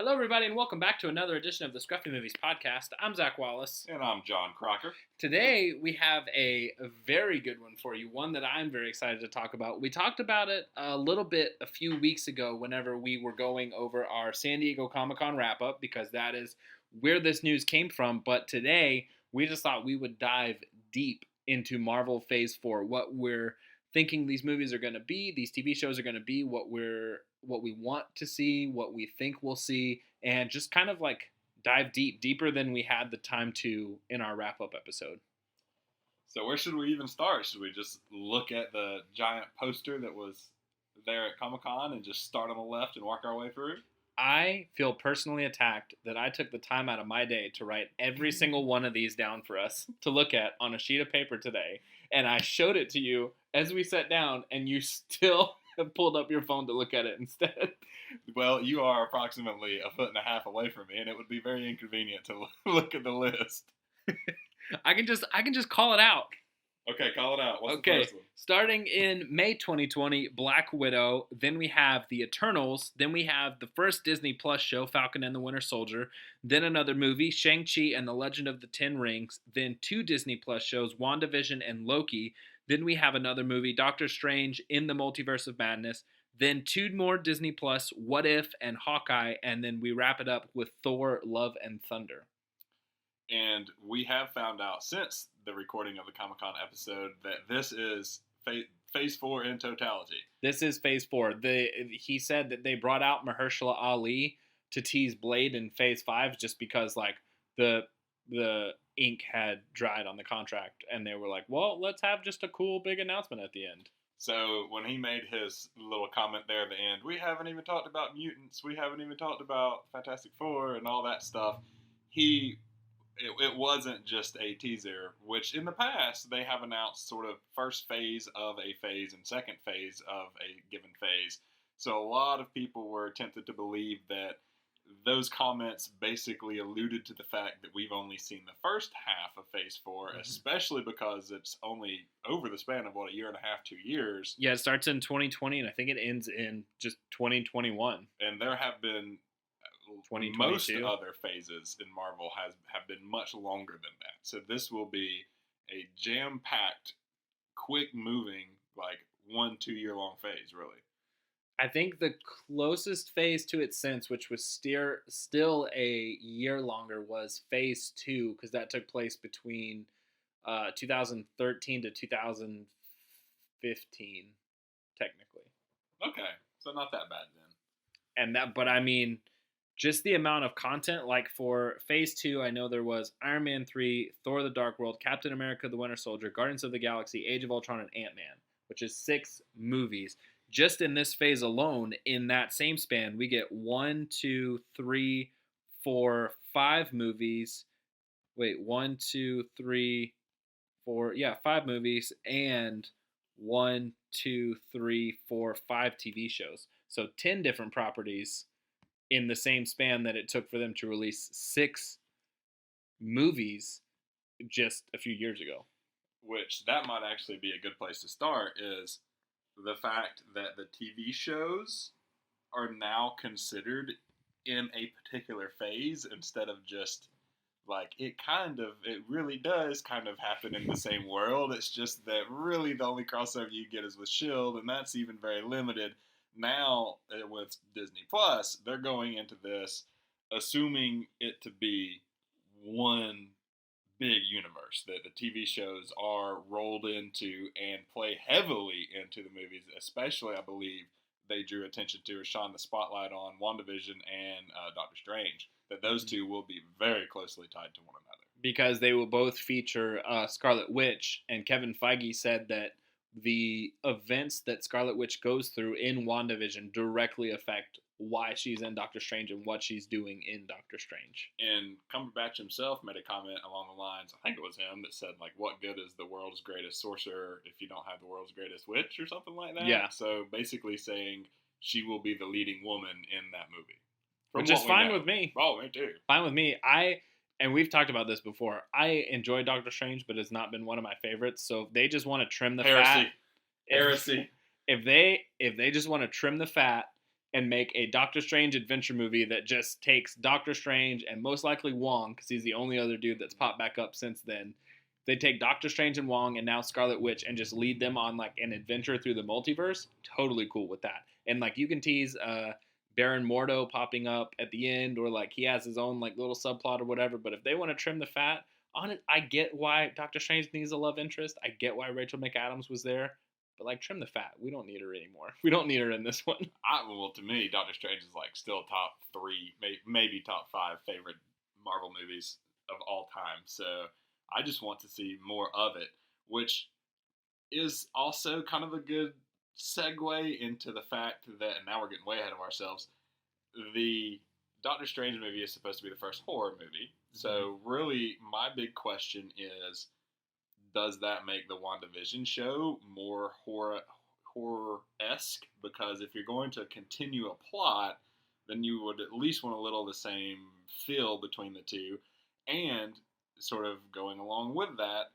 Hello, everybody, and welcome back to another edition of the Scruffy Movies podcast. I'm Zach Wallace. And I'm John Crocker. Today, we have a very good one for you, one that I'm very excited to talk about. We talked about it a little bit a few weeks ago whenever we were going over our San Diego Comic-Con wrap-up, because that is where this news came from. But today, we just thought we would dive deep into Marvel Phase 4, what we're thinking these movies are going to be, these TV shows are going to be, what we want to see, what we think we'll see, and just kind of like dive deeper than we had the time to in our wrap-up episode. So where should we even start? Should we just look at the giant poster that was there at Comic-Con and just start on the left and work our way through? I feel personally attacked that I took the time out of my day to write every single one of these down for us to look at on a sheet of paper today, and I showed it to you as we sat down, and you still have pulled up your phone to look at it instead. Well, you are approximately a foot and a half away from me, and it would be very inconvenient to look at the list. I can just call it out. Okay, call it out. What's the Okay, first one? starting in May 2020, Black Widow. Then we have The Eternals. Then we have the first Disney Plus show, Falcon and the Winter Soldier. Then another movie, Shang-Chi and the Legend of the Ten Rings. Then two Disney Plus shows, WandaVision and Loki. Then we have another movie, Doctor Strange in the Multiverse of Madness. Then two more Disney Plus, What If and Hawkeye. And then we wrap it up with Thor, Love and Thunder. And we have found out since the recording of the Comic-Con episode that this is Phase 4 in totality. This is Phase 4. He said that they brought out Mahershala Ali to tease Blade in Phase 5 just because, like, the ink had dried on the contract, and they were like, well, let's have just a cool big announcement at the end. So when he made his little comment there at the end, we haven't even talked about mutants, we haven't even talked about Fantastic Four and all that stuff, it wasn't just a teaser, which in the past they have announced sort of first phase of a phase and second phase of a given phase. So a lot of people were tempted to believe that those comments basically alluded to the fact that we've only seen the first half of Phase 4, especially because it's only over the span of, a year and a half, 2 years. Yeah, it starts in 2020, and I think it ends in just 2021. And there have been most other phases in Marvel have been much longer than that. So this will be a jam-packed, quick-moving, 1-2 year long phase, really. I think the closest phase to it since, which was still a year longer, was Phase 2, because that took place between 2013 to 2015, technically. Okay, so not that bad then. But I mean, just the amount of content, like for Phase 2, I know there was Iron Man 3, Thor the Dark World, Captain America the Winter Soldier, Guardians of the Galaxy, Age of Ultron, and Ant-Man, which is 6 movies. Just in this phase alone, in that same span, we get 5 movies. Wait, 5 movies and 5 TV shows. So 10 different properties in the same span that it took for them to release 6 movies just a few years ago. Which, that might actually be a good place to start, is the fact that the TV shows are now considered in a particular phase instead of just, it really does kind of happen in the same world. It's just that really the only crossover you get is with S.H.I.E.L.D., and that's even very limited. Now, with Disney Plus, they're going into this assuming it to be one big universe that the TV shows are rolled into and play heavily into the movies. Especially, I believe, they drew attention to or shone the spotlight on WandaVision and Doctor Strange, that those two will be very closely tied to one another. Because they will both feature Scarlet Witch, and Kevin Feige said that the events that Scarlet Witch goes through in WandaVision directly affect why she's in Doctor Strange and what she's doing in Doctor Strange. And Cumberbatch himself made a comment along the lines, I think it was him, that said, what good is the world's greatest sorcerer if you don't have the world's greatest witch, or something like that? Yeah. So basically saying she will be the leading woman in that movie. Which is fine with me. Oh, me too. Fine with me. And we've talked about this before. I enjoy Doctor Strange, but it's not been one of my favorites. So if they just want to trim the fat, Heresy. if they just want to trim the fat and make a Doctor Strange adventure movie that just takes Doctor Strange and most likely Wong, because he's the only other dude that's popped back up since then. They take Doctor Strange and Wong and now Scarlet Witch and just lead them on like an adventure through the multiverse. Totally cool with that. And like you can tease Baron Mordo popping up at the end, or like he has his own like little subplot or whatever. But if they want to trim the fat on it, I get why Doctor Strange needs a love interest. I get why Rachel McAdams was there. But like trim the fat. We don't need her anymore. We don't need her in this one. Well, to me, Doctor Strange is like still top 3, maybe top 5 favorite Marvel movies of all time. So I just want to see more of it, which is also kind of a good segue into the fact that, and now we're getting way ahead of ourselves, the Doctor Strange movie is supposed to be the first horror movie. So really, my big question is, does that make the WandaVision show more horror-esque? Because if you're going to continue a plot, then you would at least want a little of the same feel between the two. And sort of going along with that,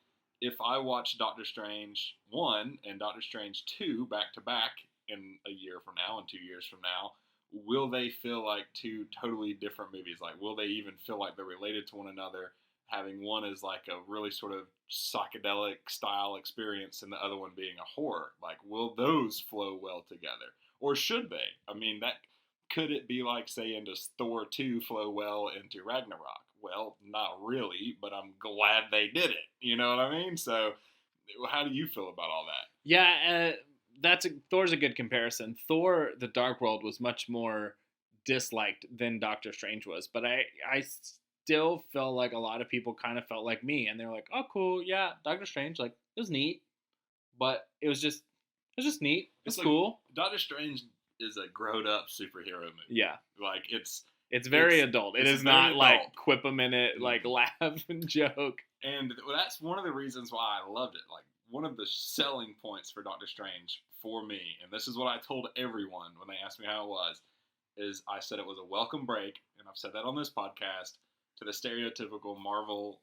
if I watch Doctor Strange 1 and Doctor Strange 2 back-to-back in a year from now and 2 years from now, will they feel like two totally different movies? Like, will they even feel like they're related to one another? Having one as like a really sort of psychedelic style experience and the other one being a horror. Like, will those flow well together? Or should they? I mean, could it be like saying, does Thor 2 flow well into Ragnarok? Well, not really, but I'm glad they did it. You know what I mean? So, how do you feel about all that? Yeah, Thor's a good comparison. Thor: The Dark World was much more disliked than Doctor Strange was, but I still felt like a lot of people kind of felt like me, and they were like, "Oh, cool, yeah, Doctor Strange, like it was neat," but it was just neat. It's like, cool. Doctor Strange is a grown up superhero movie. Yeah, like it's very adult. It is not adult. like quip a minute, like laugh and joke. And that's one of the reasons why I loved it. Like, one of the selling points for Doctor Strange for me, and this is what I told everyone when they asked me how it was, is I said it was a welcome break, and I've said that on this podcast, to the stereotypical Marvel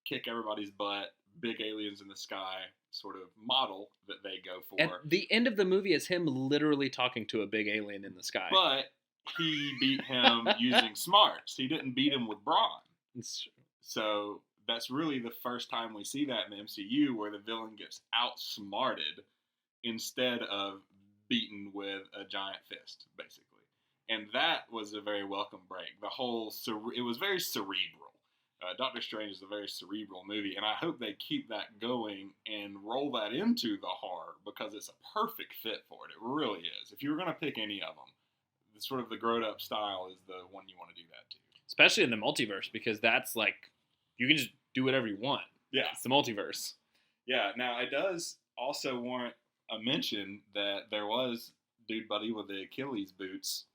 kick everybody's butt, big aliens in the sky sort of model that they go for. At the end of the movie is him literally talking to a big alien in the sky. But he beat him using smarts. He didn't beat him with brawn. So that's really the first time we see that in the MCU, where the villain gets outsmarted instead of beaten with a giant fist, basically. And that was a very welcome break. It was very cerebral. Doctor Strange is a very cerebral movie, and I hope they keep that going and roll that into the horror, because it's a perfect fit for it. It really is. If you were going to pick any of them, sort of the grown-up style is the one you want to do that to. Especially in the multiverse, because that's like, you can just do whatever you want. Yeah. It's the multiverse. Yeah. Now, it does also warrant a mention that there was Dude Buddy with the Achilles boots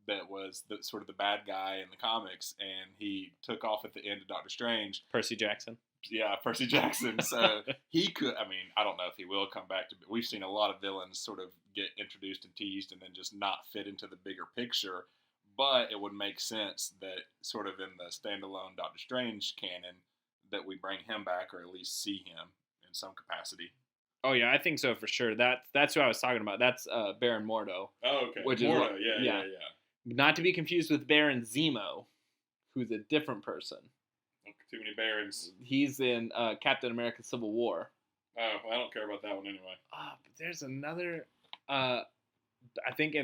that was sort of the bad guy in the comics, and he took off at the end of Doctor Strange. Percy Jackson. Yeah, Percy Jackson. So he could, I mean, I don't know if he will come back to, we've seen a lot of villains sort of get introduced and teased and then just not fit into the bigger picture. But it would make sense that sort of in the standalone Doctor Strange canon that we bring him back, or at least see him in some capacity. Oh yeah, I think so for sure. That's who I was talking about. That's Baron Mordo. Oh, okay. Which Mordo, is yeah. Not to be confused with Baron Zemo, who's a different person. Too many Barons. He's in Captain America: Civil War. Oh, well, I don't care about that one anyway. But there's another. I think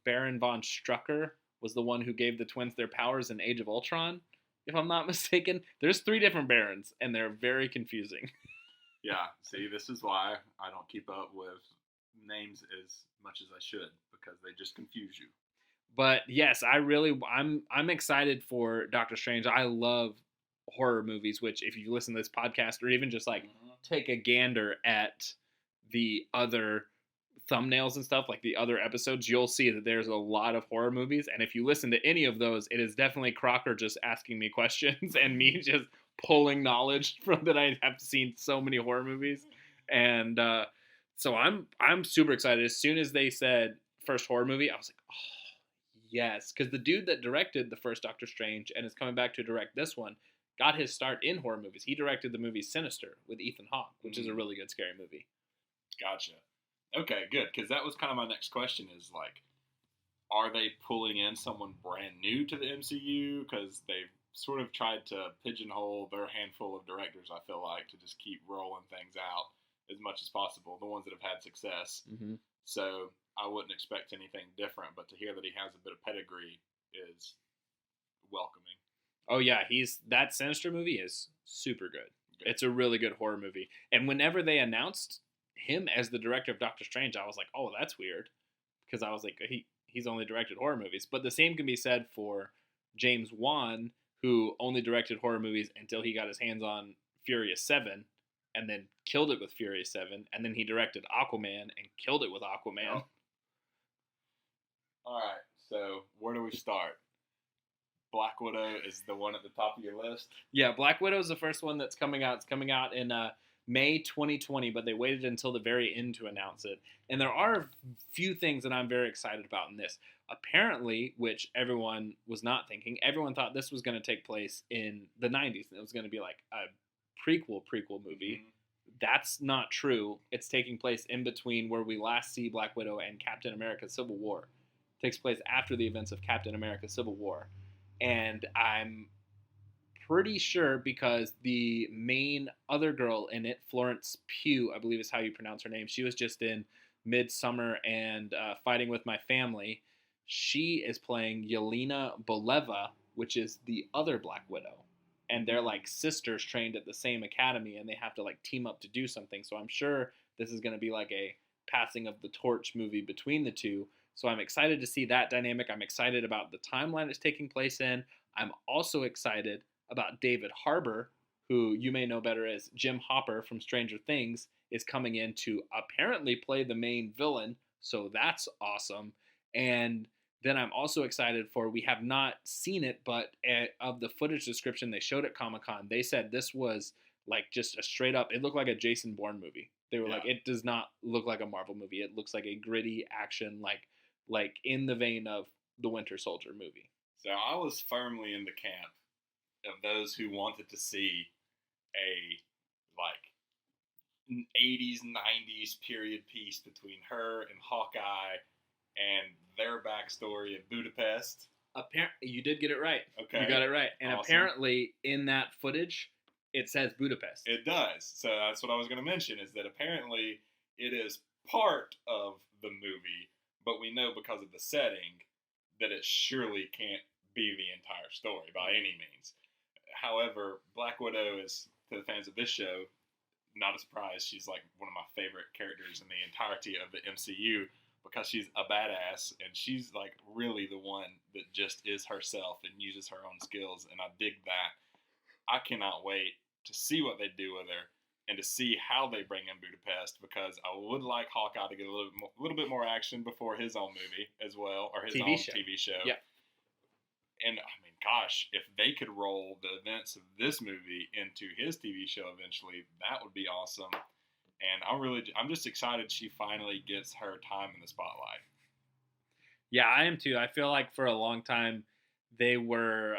Baron von Strucker was the one who gave the twins their powers in Age of Ultron, if I'm not mistaken. There's 3 different Barons, and they're very confusing. Yeah, see, this is why I don't keep up with names as much as I should, because they just confuse you. But yes, I'm excited for Doctor Strange. I love horror movies, which if you listen to this podcast, or even just like take a gander at the other thumbnails and stuff, like the other episodes, you'll see that there's a lot of horror movies. And if you listen to any of those, it is definitely Crocker just asking me questions and me just pulling knowledge from that. I have seen so many horror movies. And so I'm super excited. As soon as they said first horror movie, I was like, oh, yes. Because the dude that directed the first Doctor Strange and is coming back to direct this one got his start in horror movies. He directed the movie Sinister with Ethan Hawke, which is a really good scary movie. Gotcha. Okay, good. Because that was kind of my next question, is like, are they pulling in someone brand new to the MCU? Because they've sort of tried to pigeonhole their handful of directors, I feel like, to just keep rolling things out as much as possible, the ones that have had success. Mm-hmm. So I wouldn't expect anything different, but to hear that he has a bit of pedigree is welcoming. Oh yeah, that Sinister movie is super good. It's a really good horror movie. And whenever they announced him as the director of Doctor Strange, I was like, oh, that's weird, because I was like, he's only directed horror movies. But the same can be said for James Wan, who only directed horror movies until he got his hands on Furious 7, and then killed it with Furious 7, and then he directed Aquaman and killed it with Aquaman. Yep. All right, so where do we start? Black Widow is the one at the top of your list? Yeah, Black Widow is the first one that's coming out. It's coming out in May 2020, but they waited until the very end to announce it. And there are a few things that I'm very excited about in this. Apparently, which everyone was not thinking, everyone thought this was going to take place in the 90s, and it was going to be like a prequel movie. Mm-hmm. That's not true. It's taking place in between where we last see Black Widow and Captain America Civil War. It takes place after the events of Captain America Civil War. And I'm pretty sure because the main other girl in it, Florence Pugh, I believe is how you pronounce her name, she was just in Midsummer and Fighting with My Family. She is playing Yelena Boleva, which is the other Black Widow. And they're like sisters trained at the same academy, and they have to like team up to do something. So I'm sure this is going to be like a passing of the torch movie between the two. So I'm excited to see that dynamic. I'm excited about the timeline it's taking place in. I'm also excited about David Harbour, who you may know better as Jim Hopper from Stranger Things, is coming in to apparently play the main villain. So that's awesome. And then I'm also excited for, we have not seen it, but of the footage description they showed at Comic-Con, they said this was like just a straight up, it looked like a Jason Bourne movie. They were like, it does not look like a Marvel movie. It looks like a gritty action, like in the vein of the Winter Soldier movie. So I was firmly in the camp of those who wanted to see a like 80s, 90s period piece between her and Hawkeye and their backstory in Budapest. You did get it right. Okay. You got it right. And awesome. Apparently in that footage, it says Budapest. It does. So that's what I was going to mention, is that apparently it is part of the movie, but we know because of the setting that it surely can't be the entire story by any means. However, Black Widow is, to the fans of this show, not a surprise. She's like one of my favorite characters in the entirety of the MCU because she's a badass, and she's like really the one that just is herself and uses her own skills, and I dig that. I cannot wait to see what they do with her and to see how they bring in Budapest, because I would like Hawkeye to get a little bit more action before his own movie as well, or his own TV show. Yeah. And I mean, gosh, if they could roll the events of this movie into his TV show eventually, that would be awesome. And I'm just excited she finally gets her time in the spotlight. Yeah, I am too. I feel like for a long time they were,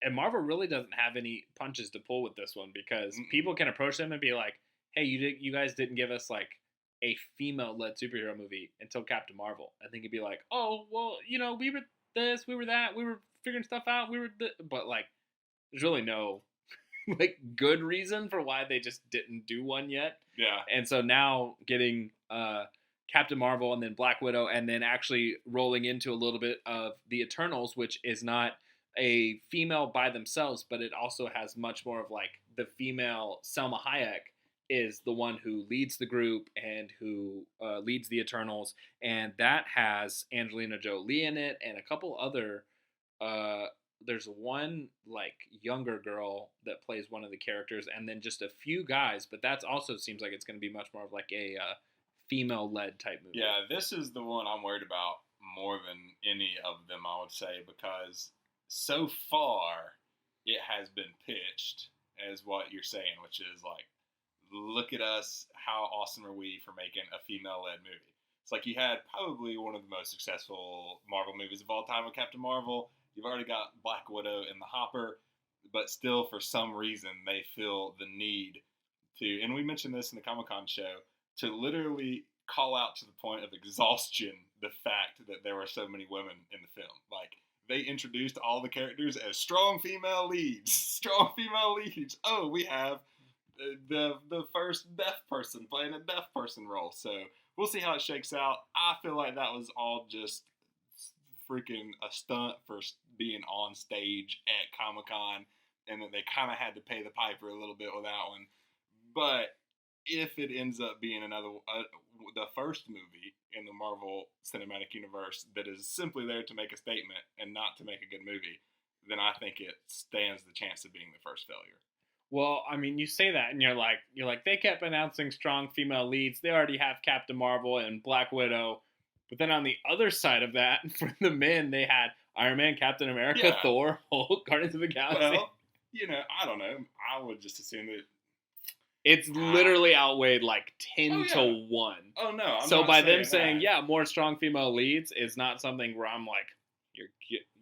and Marvel really doesn't have any punches to pull with this one, because people can approach them and be like, "Hey, you guys didn't give us like a female-led superhero movie until Captain Marvel," and they could be like, "Oh, well, we were this, we were that, we were figuring stuff out, but like, there's really no like good reason for why they just didn't do one yet." Yeah. And so now getting Captain Marvel and then Black Widow, and then actually rolling into a little bit of the Eternals, which is not a female by themselves, but it also has much more of like the female Selma Hayek is the one who leads the group and who leads the Eternals, and that has Angelina Jolie in it and a couple other. There's one like younger girl that plays one of the characters, and then just a few guys. But that also seems like it's going to be much more of like a female-led type movie. Yeah, this is the one I'm worried about more than any of them, I would say, because so far it has been pitched as what you're saying, which is like, look at us, how awesome are we for making a female-led movie. It's like you had probably one of the most successful Marvel movies of all time with Captain Marvel. You've already got Black Widow in the hopper, but still for some reason they feel the need to, and we mentioned this in the Comic-Con show, to literally call out to the point of exhaustion the fact that there were so many women in the film. Like, they introduced all the characters as strong female leads. Strong female leads. Oh, we have the first deaf person playing a deaf person role. So we'll see how it shakes out. I feel like that was all just freaking a stunt for being on stage at Comic-Con, and that they kind of had to pay the piper a little bit with that one. But if it ends up being the first movie in the Marvel Cinematic Universe that is simply there to make a statement and not to make a good movie, then I think it stands the chance of being the first failure. Well, I mean, you say that, and you're like, they kept announcing strong female leads. They already have Captain Marvel and Black Widow. But then on the other side of that, for the men, they had Iron Man, Captain America, Thor, Hulk, Guardians of the Galaxy. Well, I don't know. I would just assume that it's literally outweighed like 10 to 1. Oh, no. So by them saying, more strong female leads is not something where I'm like,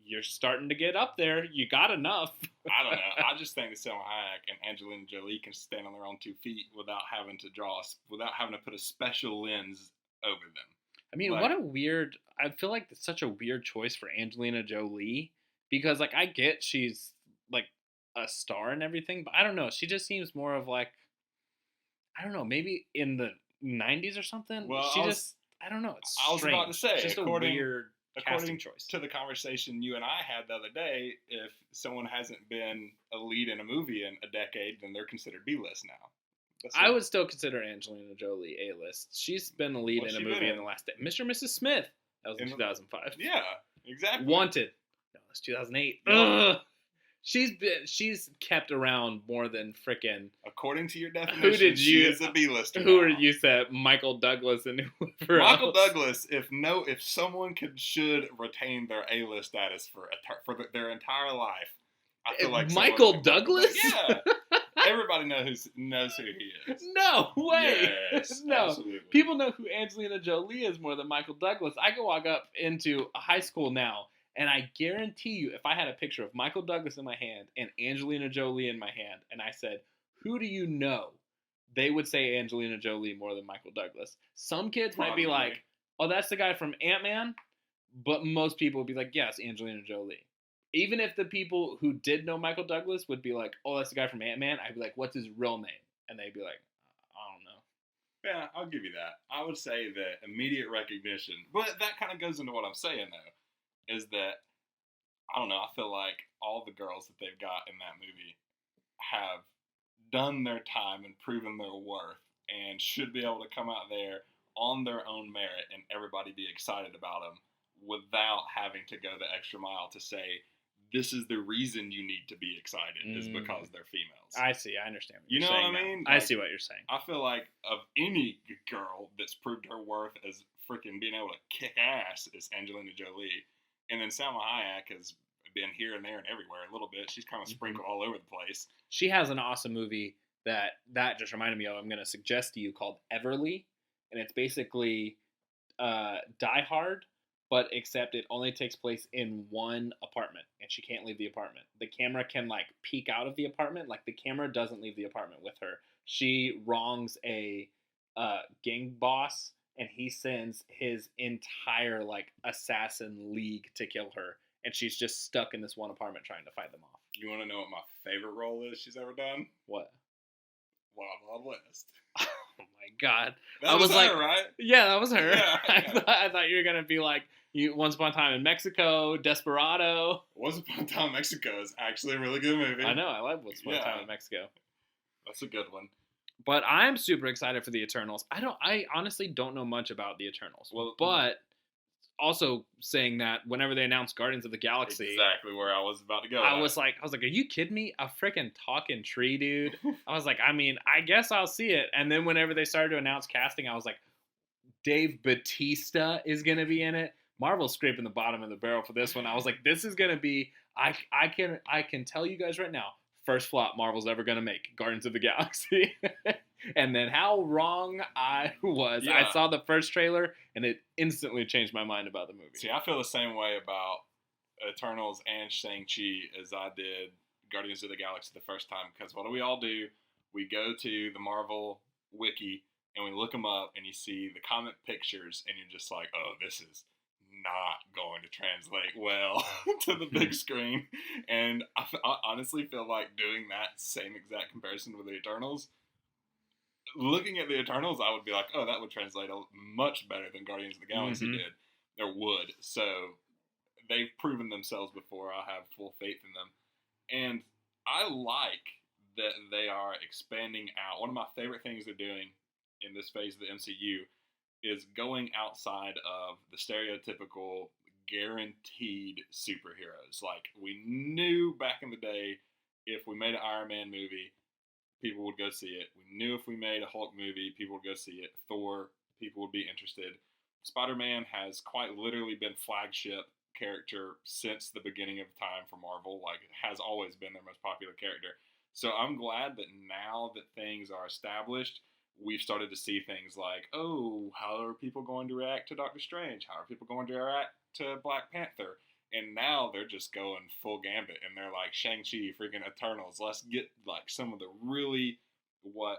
you're starting to get up there. You got enough. I don't know. I just think that Selma Hayek and Angelina Jolie can stand on their own 2 feet without having to put a special lens over them. I mean, I feel like it's such a weird choice for Angelina Jolie, because like I get she's like a star and everything, but I don't know. She just seems more of like, I don't know, maybe in the 90s or something. Well, I don't know. It's I was about to say, it's just according choice. To the conversation you and I had the other day, if someone hasn't been a lead in a movie in a decade, then they're considered B-list now. I would still consider Angelina Jolie A-list. She's been a lead in a movie in the last day. Mr. and Mrs. Smith. That was in 2005. Yeah, exactly. Wanted. No, that's 2008. Yeah. She's kept around more than frickin'. According to your definition, she is a B-lister. Who are you said? Michael Douglas and whoever Michael else. Douglas. If someone should retain their A-list status for their entire life, I feel like Michael Douglas. Yeah. Everybody knows who he is. No way. Yes, no. Absolutely. People know who Angelina Jolie is more than Michael Douglas. I could walk up into a high school now, and I guarantee you, if I had a picture of Michael Douglas in my hand and Angelina Jolie in my hand, and I said, "Who do you know?" they would say Angelina Jolie more than Michael Douglas. Some kids might be like, "Oh, that's the guy from Ant-Man," but most people would be like, "Yes, Angelina Jolie." Even if the people who did know Michael Douglas would be like, "Oh, that's the guy from Ant-Man," I'd be like, "What's his real name?" And they'd be like, "I don't know." Yeah, I'll give you that. I would say that immediate recognition, but that kind of goes into what I'm saying, though, is that, I don't know, I feel like all the girls that they've got in that movie have done their time and proven their worth and should be able to come out there on their own merit and everybody be excited about them without having to go the extra mile to say, this is the reason you need to be excited is because they're females. I see. I understand what you're saying. You know what I mean? I see what you're saying. I feel like of any girl that's proved her worth as freaking being able to kick ass is Angelina Jolie. And then Salma Hayek has been here and there and everywhere a little bit. She's kind of sprinkled all over the place. She has an awesome movie that just reminded me of, I'm going to suggest to you, called Everly. And it's basically Die Hard, but except it only takes place in one apartment, and she can't leave the apartment. The camera can, like, peek out of the apartment. Like, the camera doesn't leave the apartment with her. She wrongs a gang boss, and he sends his entire, like, assassin league to kill her, and she's just stuck in this one apartment trying to fight them off. You want to know what my favorite role is she's ever done? What? Wild Wild West. Oh my God! That was her, like, right? Yeah, that was her. Yeah. I thought you were gonna be like, Once Upon a Time in Mexico, Desperado. Once Upon a Time in Mexico is actually a really good movie. I know, I love Once Upon a Time in Mexico. That's a good one. But I'm super excited for the Eternals. I honestly don't know much about the Eternals. Well, but also saying that whenever they announced Guardians of the Galaxy, exactly where I was about to go. I was like, are you kidding me? A freaking talking tree, dude. I was like, I mean, I guess I'll see it. And then whenever they started to announce casting, I was like, Dave Bautista is gonna be in it. Marvel's scraping the bottom of the barrel for this one. I was like, this is gonna be. I can tell you guys right now, first flop Marvel's ever gonna make, Guardians of the Galaxy. And then how wrong I was. Yeah. I saw the first trailer, and it instantly changed my mind about the movie. See, I feel the same way about Eternals and Shang-Chi as I did Guardians of the Galaxy the first time. Because what do? We go to the Marvel wiki, and we look them up, and you see the comic pictures, and you're just like, oh, this is not going to translate well to the big screen. And I honestly feel like doing that same exact comparison with the Eternals. Looking at the Eternals, I would be like, oh, that would translate much better than Guardians of the Galaxy did, or would. So they've proven themselves before. I have full faith in them. And I like that they are expanding out. One of my favorite things they're doing in this phase of the MCU is going outside of the stereotypical guaranteed superheroes. Like, we knew back in the day, if we made an Iron Man movie, people would go see it. We knew if we made a Hulk movie, people would go see it. Thor, people would be interested. Spider-Man has quite literally been flagship character since the beginning of time for Marvel. Like, it has always been their most popular character. So I'm glad that now that things are established, we've started to see things like, oh, how are people going to react to Doctor Strange? How are people going to react to Black Panther? And now they're just going full gambit, and they're like, Shang-Chi, freaking Eternals. Let's get like some of the really, what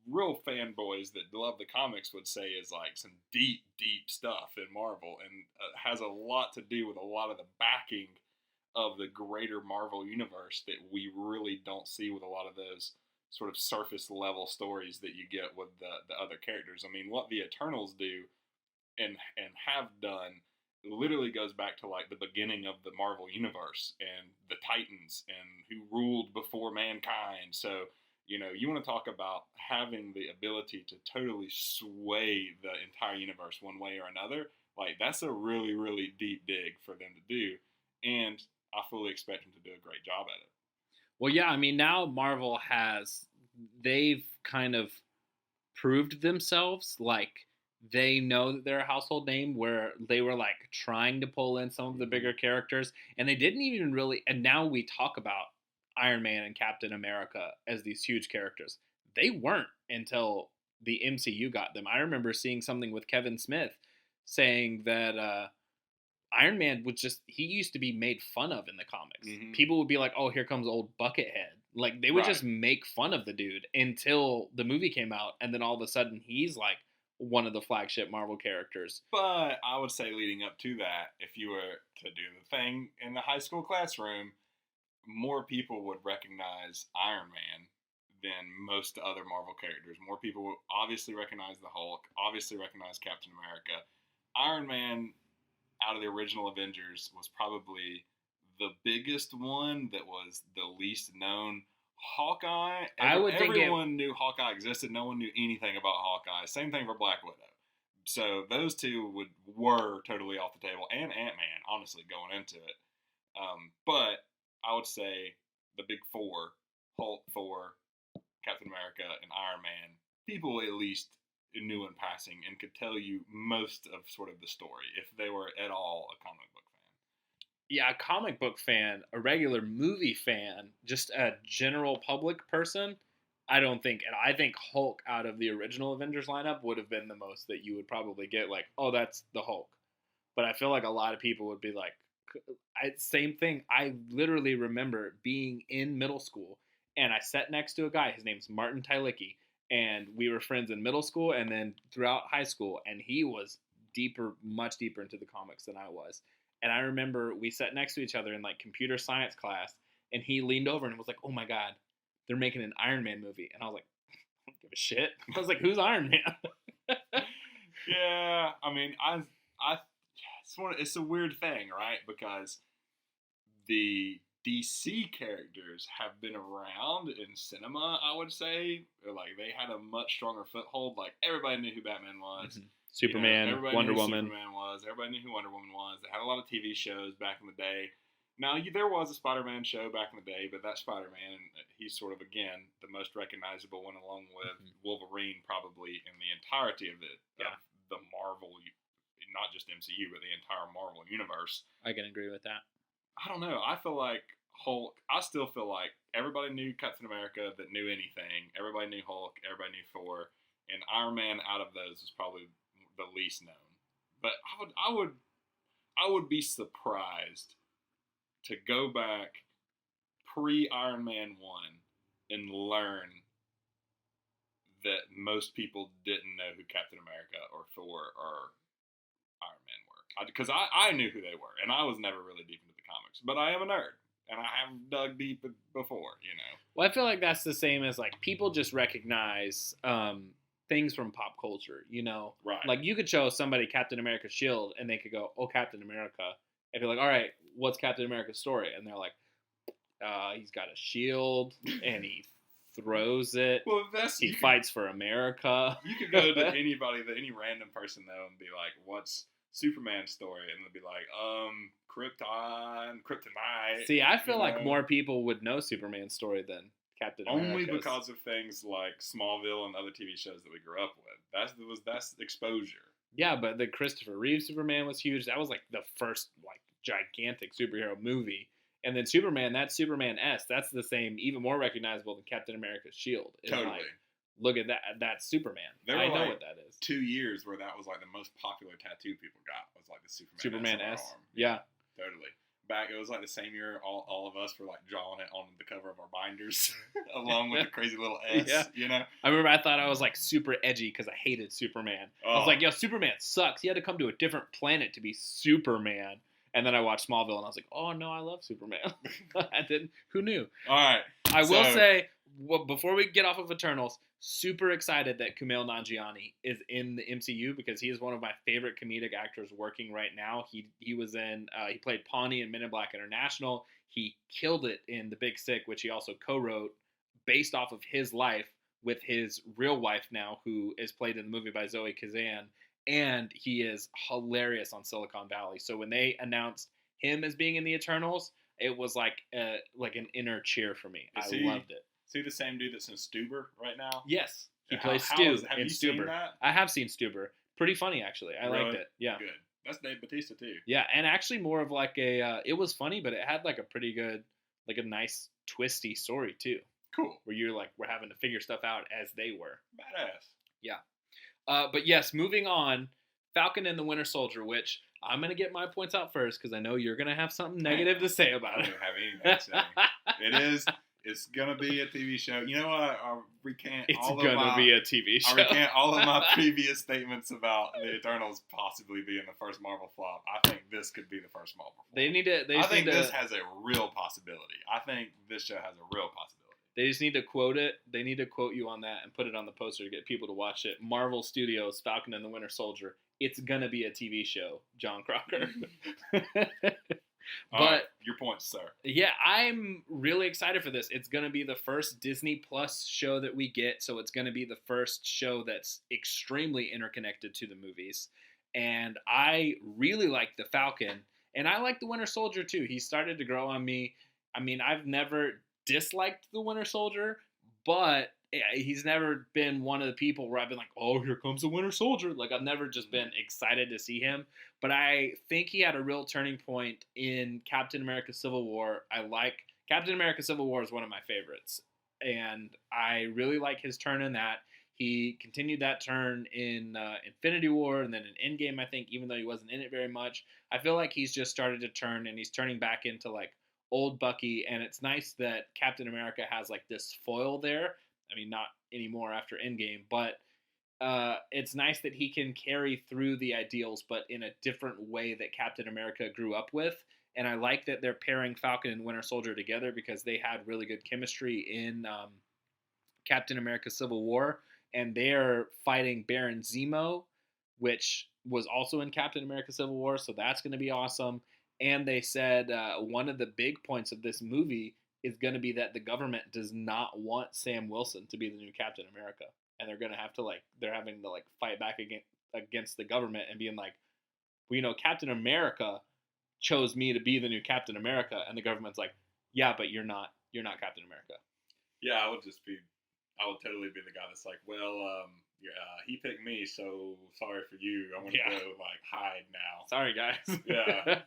real fanboys that love the comics would say is like some deep, deep stuff in Marvel, and has a lot to do with a lot of the backing of the greater Marvel universe that we really don't see with a lot of those sort of surface level stories that you get with the other characters. I mean, what the Eternals do and have done literally goes back to like the beginning of the Marvel universe and the Titans and who ruled before mankind. So, you know, you want to talk about having the ability to totally sway the entire universe one way or another. Like, that's a really, really deep dig for them to do. And I fully expect them to do a great job at it. Well, yeah, I mean, now Marvel they've kind of proved themselves. Like, they know that they're a household name, where they were like trying to pull in some of the bigger characters, and they didn't even really. And now we talk about Iron Man and Captain America as these huge characters. They weren't until the MCU got them. I remember seeing something with Kevin Smith saying that Iron Man he used to be made fun of in the comics. Mm-hmm. People would be like, oh, here comes old Buckethead. Like, they would just make fun of the dude until the movie came out, and then all of a sudden he's like one of the flagship Marvel characters. But I would say leading up to that, if you were to do the thing in the high school classroom, more people would recognize Iron Man than most other Marvel characters. More people would obviously recognize the Hulk, obviously recognize Captain America. Iron Man, out of the original Avengers, was probably the biggest one that was the least known. Hawkeye, everyone knew Hawkeye existed. No one knew anything about Hawkeye. Same thing for Black Widow. So those two were totally off the table, and Ant-Man, honestly, going into it. But I would say the big four, Hulk, Thor, Captain America, and Iron Man, people at least knew in passing and could tell you most of sort of the story if they were at all a comic book fan. Yeah, a comic book fan, a regular movie fan, just a general public person, I don't think. And I think Hulk out of the original Avengers lineup would have been the most that you would probably get, like, oh, that's the Hulk. But I feel like a lot of people would be like, same thing. I literally remember being in middle school, and I sat next to a guy. His name's Martin Tylicki, and we were friends in middle school and then throughout high school. And he was much deeper into the comics than I was. And I remember we sat next to each other in like computer science class, and he leaned over and was like, "Oh my God, they're making an Iron Man movie." And I was like, "I don't give a shit." I was like, "Who's Iron Man?" Yeah, I mean, it's a weird thing, right? Because the DC characters have been around in cinema, I would say. Like, they had a much stronger foothold. Like, everybody knew who Batman was. Mm-hmm. Superman, Wonder Woman. Superman was. Everybody knew who Wonder Woman was. They had a lot of TV shows back in the day. Now, there was a Spider-Man show back in the day, but that Spider-Man, he's sort of, again, the most recognizable one, along with Wolverine, probably, in the entirety of the Marvel, not just MCU, but the entire Marvel universe. I can agree with that. I don't know. I feel like Hulk, I still feel like everybody knew Captain America that knew anything. Everybody knew Hulk. Everybody knew Thor. And Iron Man, out of those, was probably the least known. But I would be surprised to go back pre-Iron Man 1 and learn that most people didn't know who Captain America or Thor or Iron Man were. Because I knew who they were, and I was never really deep into the comics. But I am a nerd, and I have dug deep before, you know. Well, I feel like that's the same as like people just recognize things from pop culture, you know? Right. Like you could show somebody Captain America's shield and they could go, "Oh, Captain America." And be like, "All right, what's Captain America's story?" And they're like, he's got a shield and he throws it. Well, he fights for America. You could go to anybody, any random person though, and be like, "What's Superman's story?" And they'll be like, Kryptonite. See, I feel like more people would know Superman's story than Captain America's. Only because of things like Smallville and other TV shows that we grew up with. That's exposure. Yeah, but the Christopher Reeve Superman was huge. That was like the first like gigantic superhero movie. And then Superman, that's Superman S. That's the same, even more recognizable than Captain America's shield. It's totally. Like, look at that. That's Superman. I know what that is. 2 years where that was like the most popular tattoo people got was like the Superman S. Arm. Yeah. Totally. Back, it was like the same year all of us were like drawing it on the cover of our binders along with the crazy little S, yeah. You know? I remember I thought I was like super edgy because I hated Superman. I was like, yo, Superman sucks. He had to come to a different planet to be Superman. And then I watched Smallville and I was like, oh no, I love Superman. I didn't. Who knew? All right. I will say, before we get off of Eternals, super excited that Kumail Nanjiani is in the MCU because he is one of my favorite comedic actors working right now. He was in, he played Pawnee in Men in Black International. He killed it in The Big Sick, which he also co-wrote based off of his life with his real wife now, who is played in the movie by Zoe Kazan. And he is hilarious on Silicon Valley. So when they announced him as being in the Eternals, it was like an inner cheer for me. I loved it. Is he the same dude that's in Stuber right now? Yes. He plays Stu have in you Stuber. Seen that? I have seen Stuber. Pretty funny, actually. I liked it. Yeah. Good. That's Dave Bautista, too. Yeah, and actually more of like a, it was funny, but it had like a pretty good, like a nice twisty story, too. Cool. Where you're like, we're having to figure stuff out as they were. Badass. Yeah. But yes, moving on, Falcon and the Winter Soldier, which I'm going to get my points out first because I know you're going to have something negative to say about it. I don't have anything to say. It's going to be a TV show. You know what? I'll recant it's going to be a TV show. I'll recant all of my previous statements about the Eternals possibly being the first Marvel flop. I think this could be the first Marvel flop. I think this has a real possibility. I think this show has a real possibility. They just need to quote it. They need to quote you on that and put it on the poster to get people to watch it. Marvel Studios, Falcon and the Winter Soldier. It's going to be a TV show, John Crocker. But your points, sir. Yeah, I'm really excited for this. It's going to be the first Disney Plus show that we get. So it's going to be the first show that's extremely interconnected to the movies. And I really like the Falcon. And I like the Winter Soldier, too. He started to grow on me. I mean, I've never disliked the Winter Soldier, but he's never been one of the people where I've been like, oh, here comes the Winter Soldier. Like, I've never just been excited to see him. But I think he had a real turning point in Captain America Civil War. Captain America Civil War is one of my favorites. And I really like his turn in that. He continued that turn in Infinity War and then in Endgame, I think, even though he wasn't in it very much. I feel like he's just started to turn, and he's turning back into, like, old Bucky, and it's nice that Captain America has like this foil there. I mean, not anymore after Endgame, but it's nice that he can carry through the ideals, but in a different way that Captain America grew up with. And I like that they're pairing Falcon and Winter Soldier together because they had really good chemistry in Captain America Civil War, and they're fighting Baron Zemo, which was also in Captain America Civil War, so that's going to be awesome. And they said one of the big points of this movie is going to be that the government does not want Sam Wilson to be the new Captain America. And they're going to have to they're having to fight back against the government and being like, well, you know, Captain America chose me to be the new Captain America. And the government's like, yeah, but you're not Captain America. Yeah, I would totally be the guy that's like, well, he picked me, so sorry for you. I want to go hide now. Sorry, guys. Yeah.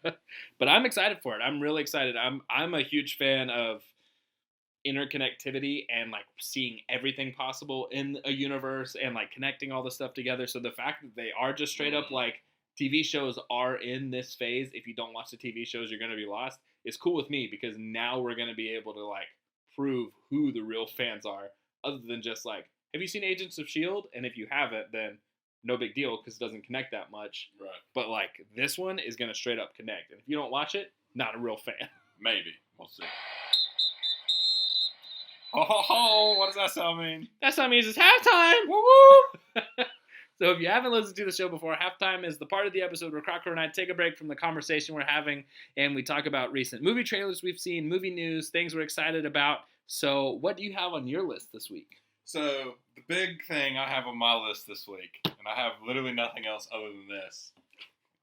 But I'm excited for it. I'm really excited. I'm a huge fan of interconnectivity and seeing everything possible in a universe and connecting all the stuff together. So the fact that they are just straight up TV shows are in this phase. If you don't watch the TV shows, you're going to be lost. It's cool with me because now we're going to be able to prove who the real fans are, other than just Have you seen Agents of S.H.I.E.L.D.? And if you haven't, then no big deal because it doesn't connect that much. Right. But like this one is going to straight up connect. And if you don't watch it, not a real fan. Maybe. We'll see. Oh, what does that sound mean? That sound means it's halftime. Woo woo! So if you haven't listened to the show before, halftime is the part of the episode where Crocker and I take a break from the conversation we're having and we talk about recent movie trailers we've seen, movie news, things we're excited about. So what do you have on your list this week? So the big thing I have on my list this week, and I have literally nothing else other than this,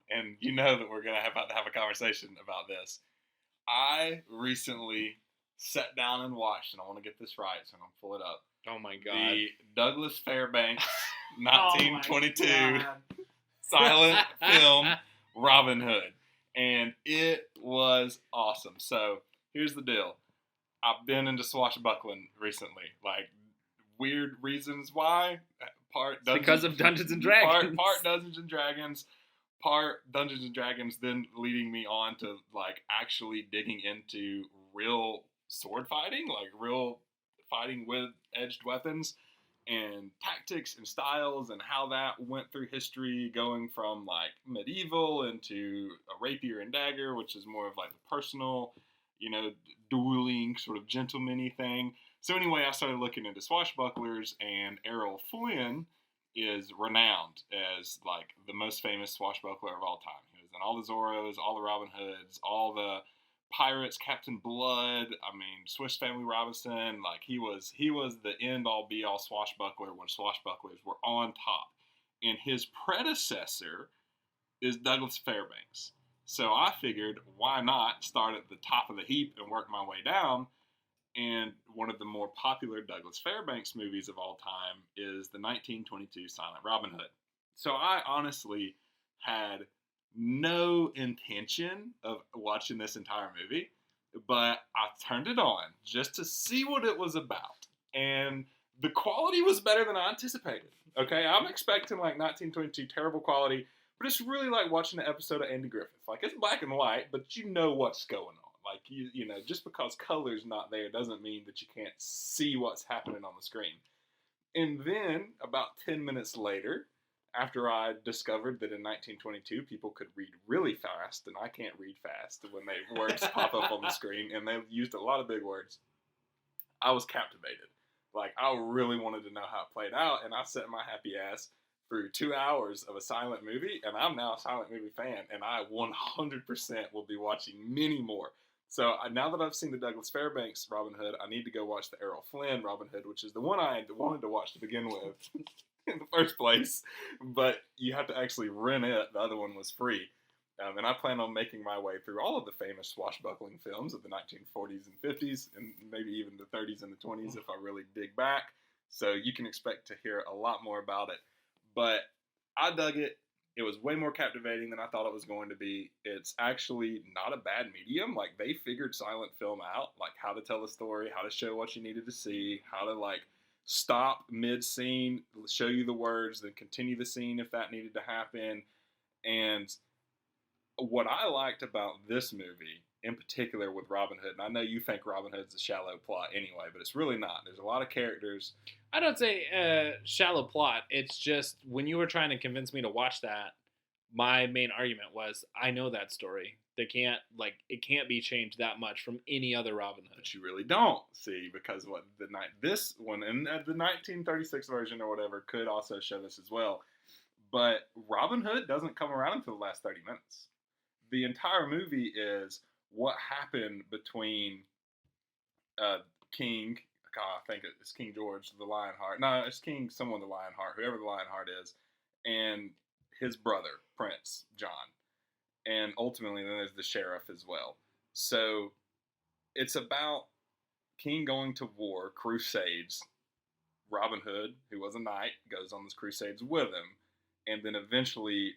and you know that we're going to have a conversation about this. I recently sat down and watched, and I want to get this right, so I'm going to pull it up. Oh my God. The Douglas Fairbanks 1922 silent film Robin Hood. And it was awesome. So here's the deal. I've been into swashbuckling recently. Like, weird reasons why. Because of Dungeons and Dragons. Part Dungeons and Dragons. Part Dungeons and Dragons, then leading me on to, like, actually digging into real sword fighting. Like, real fighting with edged weapons and tactics and styles and how that went through history, going from like medieval into a rapier and dagger, which is more of like the personal, dueling sort of gentleman-y thing. So anyway, I started looking into swashbucklers, and Errol Flynn is renowned as like the most famous swashbuckler of all time. He was in all the Zorros, all the Robin Hoods, all the Pirates, Captain Blood, Swiss Family Robinson. Like, he was the end-all, be-all swashbuckler when swashbucklers were on top. And his predecessor is Douglas Fairbanks. So I figured, why not start at the top of the heap and work my way down? And one of the more popular Douglas Fairbanks movies of all time is the 1922 Silent Robin Hood. So I honestly had no intention of watching this entire movie, but I turned it on just to see what it was about. And the quality was better than I anticipated. Okay, I'm expecting like 1922 terrible quality, but it's really like watching an episode of Andy Griffith. Like, it's black and white, but you know what's going on. Like, you know, just because color's not there doesn't mean that you can't see what's happening on the screen. And then about 10 minutes later, after I discovered that in 1922 people could read really fast, and I can't read fast when words pop up on the screen, and they used a lot of big words, I was captivated. Like, I really wanted to know how it played out, and I set my happy ass through 2 hours of a silent movie, and I'm now a silent movie fan, and I 100% will be watching many more. So now that I've seen the Douglas Fairbanks Robin Hood, I need to go watch the Errol Flynn Robin Hood, which is the one I wanted to watch to begin with in the first place. But you have to actually rent it. The other one was free. And I plan on making my way through all of the famous swashbuckling films of the 1940s and 50s, and maybe even the 30s and the 20s if I really dig back. So you can expect to hear a lot more about it. But I dug it. It was way more captivating than I thought it was going to be. It's actually not a bad medium. Like, they figured silent film out, like how to tell a story, how to show what you needed to see, how to like stop mid-scene, show you the words, then continue the scene if that needed to happen. And what I liked about this movie, in particular with Robin Hood, and I know you think Robin Hood's a shallow plot anyway, but it's really not. There's a lot of characters. I don't say shallow plot. It's just when you were trying to convince me to watch that, my main argument was I know that story. It can't be changed that much from any other Robin Hood. But you really don't see, because this one and the 1936 version or whatever could also show this as well. But Robin Hood doesn't come around until the last 30 minutes. The entire movie is what happened between King, I think it's King George, the Lionheart. No, it's King someone, the Lionheart, whoever the Lionheart is, and his brother, Prince John. And ultimately, then there's the sheriff as well. So it's about King going to war, crusades. Robin Hood, who was a knight, goes on these crusades with him, and then eventually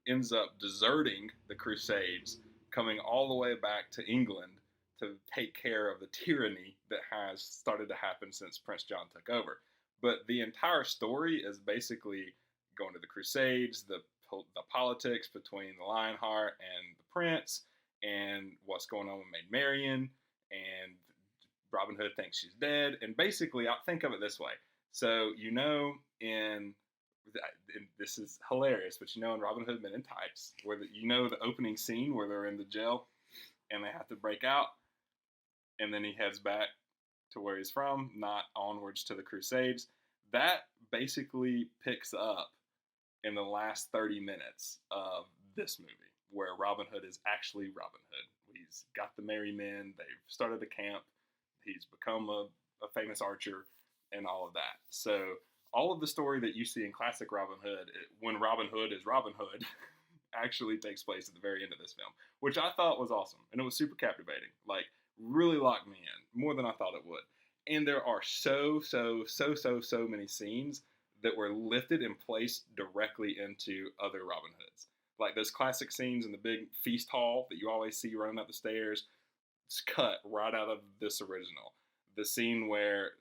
ends up deserting the crusades, coming all the way back to England to take care of the tyranny that has started to happen since Prince John took over. But the entire story is basically going to the crusades, the politics between the Lionheart and the prince, and what's going on with Maid Marian, and Robin Hood thinks she's dead. And basically, I think of it this way. So in this is hilarious, but in Robin Hood Men in Tights, where the opening scene where they're in the jail and they have to break out, and then he heads back to where he's from, not onwards to the Crusades. That basically picks up in the last 30 minutes of this movie, where Robin Hood is actually Robin Hood. He's got the merry men. They've started a camp. He's become a famous archer and all of that. So all of the story that you see in classic Robin Hood, when Robin Hood is Robin Hood, actually takes place at the very end of this film, which I thought was awesome. And it was super captivating. Like, really locked me in more than I thought it would. And there are so many scenes that were lifted and placed directly into other Robin Hoods. Like those classic scenes in the big feast hall that you always see running up the stairs, it's cut right out of this original. The scene where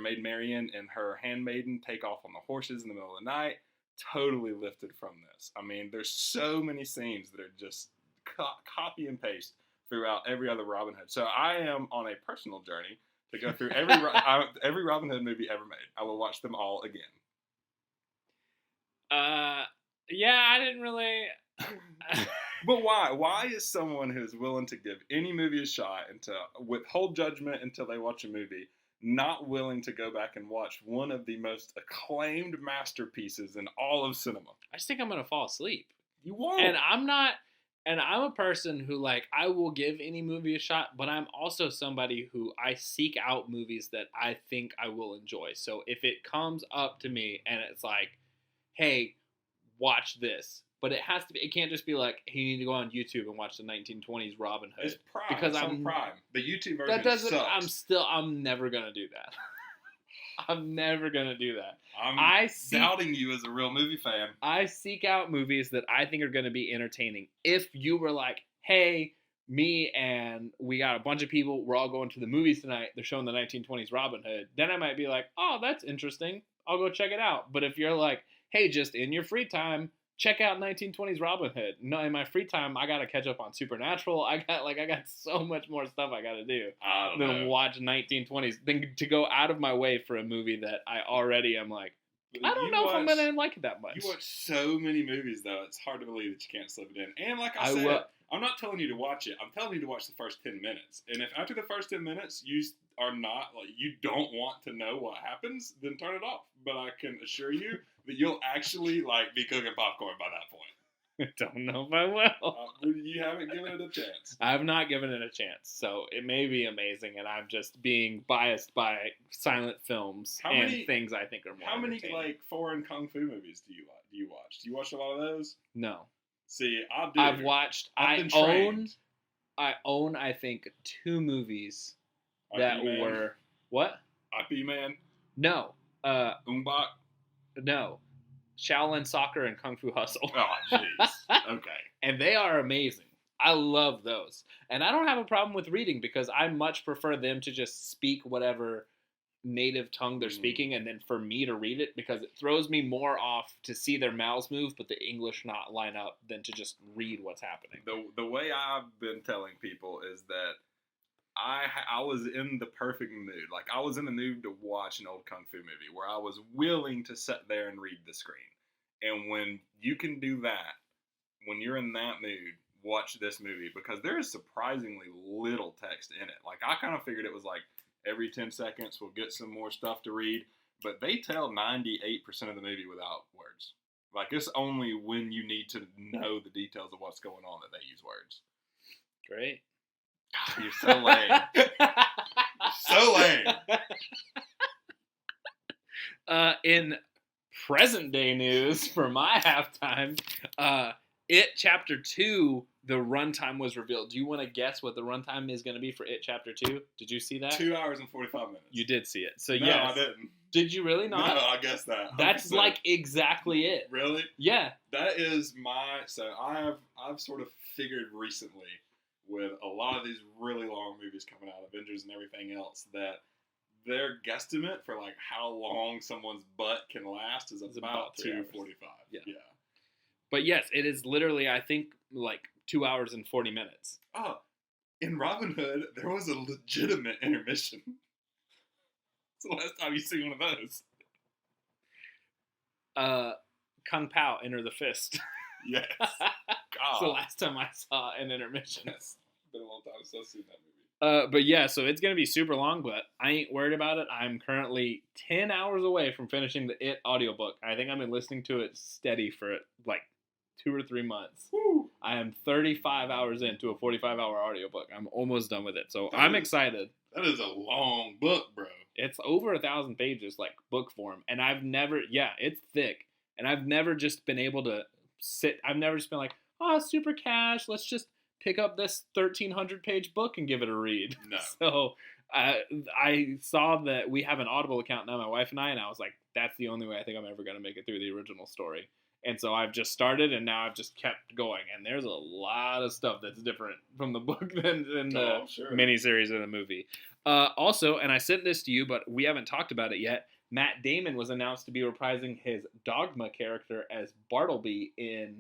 Maid Marian and her handmaiden take off on the horses in the middle of the night, totally lifted from this. I mean, there's so many scenes that are just copy and paste throughout every other Robin Hood. So I am on a personal journey to go through every Robin Hood movie ever made. I will watch them all again. Yeah, I didn't really. But why? Why is someone who's willing to give any movie a shot and to withhold judgment until they watch a movie not willing to go back and watch one of the most acclaimed masterpieces in all of cinema? I just think I'm gonna fall asleep. You won't. And I'm not. And I'm a person who, like, I will give any movie a shot, but I'm also somebody who I seek out movies that I think I will enjoy. So if it comes up to me and it's like, hey, watch this. But it has to be. It can't just be like, hey, you need to go on YouTube and watch the 1920s Robin Hood. It's Prime. Because I'm Prime. The YouTube version that doesn't. sucks. I'm never gonna do that. I'm never gonna do that. I'm doubting you as a real movie fan. I seek out movies that I think are gonna be entertaining. If you were like, hey, me and we got a bunch of people, we're all going to the movies tonight. They're showing the 1920s Robin Hood. Then I might be like, oh, that's interesting. I'll go check it out. But if you're like, hey, just in your free time, check out 1920s Robin Hood. No, in my free time, I gotta catch up on Supernatural. I got so much more stuff I gotta do than watch 1920s. Than to go out of my way for a movie that I already am like, I don't know if I'm gonna like it that much. You watch so many movies though, it's hard to believe that you can't slip it in. And like I said, I'm not telling you to watch it. I'm telling you to watch the first 10 minutes. And if after the first 10 minutes you are not like you don't want to know what happens, then turn it off. But I can assure you that you'll actually like be cooking popcorn by that point. I don't know if I will. You haven't given it a chance. I have not given it a chance, so it may be amazing, and I'm just being biased by silent films things I think are more. How many like foreign kung fu movies do you watch? Do you watch a lot of those? No. See, I do. I've watched. I own. I think 2 movies that were what? IP Man. No. Umbach. No. Shaolin Soccer and Kung Fu Hustle. Oh, jeez. Okay. And they are amazing. I love those. And I don't have a problem with reading because I much prefer them to just speak whatever native tongue they're speaking and then for me to read it because it throws me more off to see their mouths move but the English not line up than to just read what's happening. The way I've been telling people is that I was in the perfect mood. Like, I was in the mood to watch an old Kung Fu movie where I was willing to sit there and read the screen. And when you can do that, when you're in that mood, watch this movie because there is surprisingly little text in it. Like, I kind of figured it was like every 10 seconds we'll get some more stuff to read. But they tell 98% of the movie without words. Like, it's only when you need to know the details of what's going on that they use words. Great. You're so lame. You're so lame. In present day news for my halftime, It Chapter 2, the runtime was revealed. Do you want to guess what the runtime is going to be for It Chapter 2? Did you see that? 2 hours and 45 minutes. You did see it. So no, yes. I didn't. Did you really not? No, I guess that. 100%. That's like exactly it. Really? Yeah. That is so I've sort of figured recently with a lot of these really long movies coming out, Avengers and everything else, that their guesstimate for like how long someone's butt can last is about 2:45. Yeah. But yes, it is literally, I think, like 2 hours and 40 minutes. Oh, in Robin Hood, there was a legitimate intermission. It's the last time you see one of those. Kung Pao, Enter the Fist. Yes. It's the God. last time I saw an intermission. It's been a long time since I've seen that movie. But yeah, so it's gonna be super long, but I ain't worried about it. I'm currently 10 hours away from finishing the It audiobook. I think I've been listening to it steady for like 2 or 3 months. Woo. I am 35 hours into a 45-hour audiobook. I'm almost done with it, so I'm excited. That is a long book, bro. It's over 1,000 pages, like book form, and it's thick, and I've never just been able to sit. I've never just been like, oh, super cash. Let's just pick up this 1,300-page book and give it a read. No. So I saw that we have an Audible account now, my wife and I was like, that's the only way I think I'm ever going to make it through the original story. And so I've just started, and now I've just kept going. And there's a lot of stuff that's different from the book than the miniseries or the movie. Also, and I sent this to you, but we haven't talked about it yet, Matt Damon was announced to be reprising his Dogma character as Bartleby in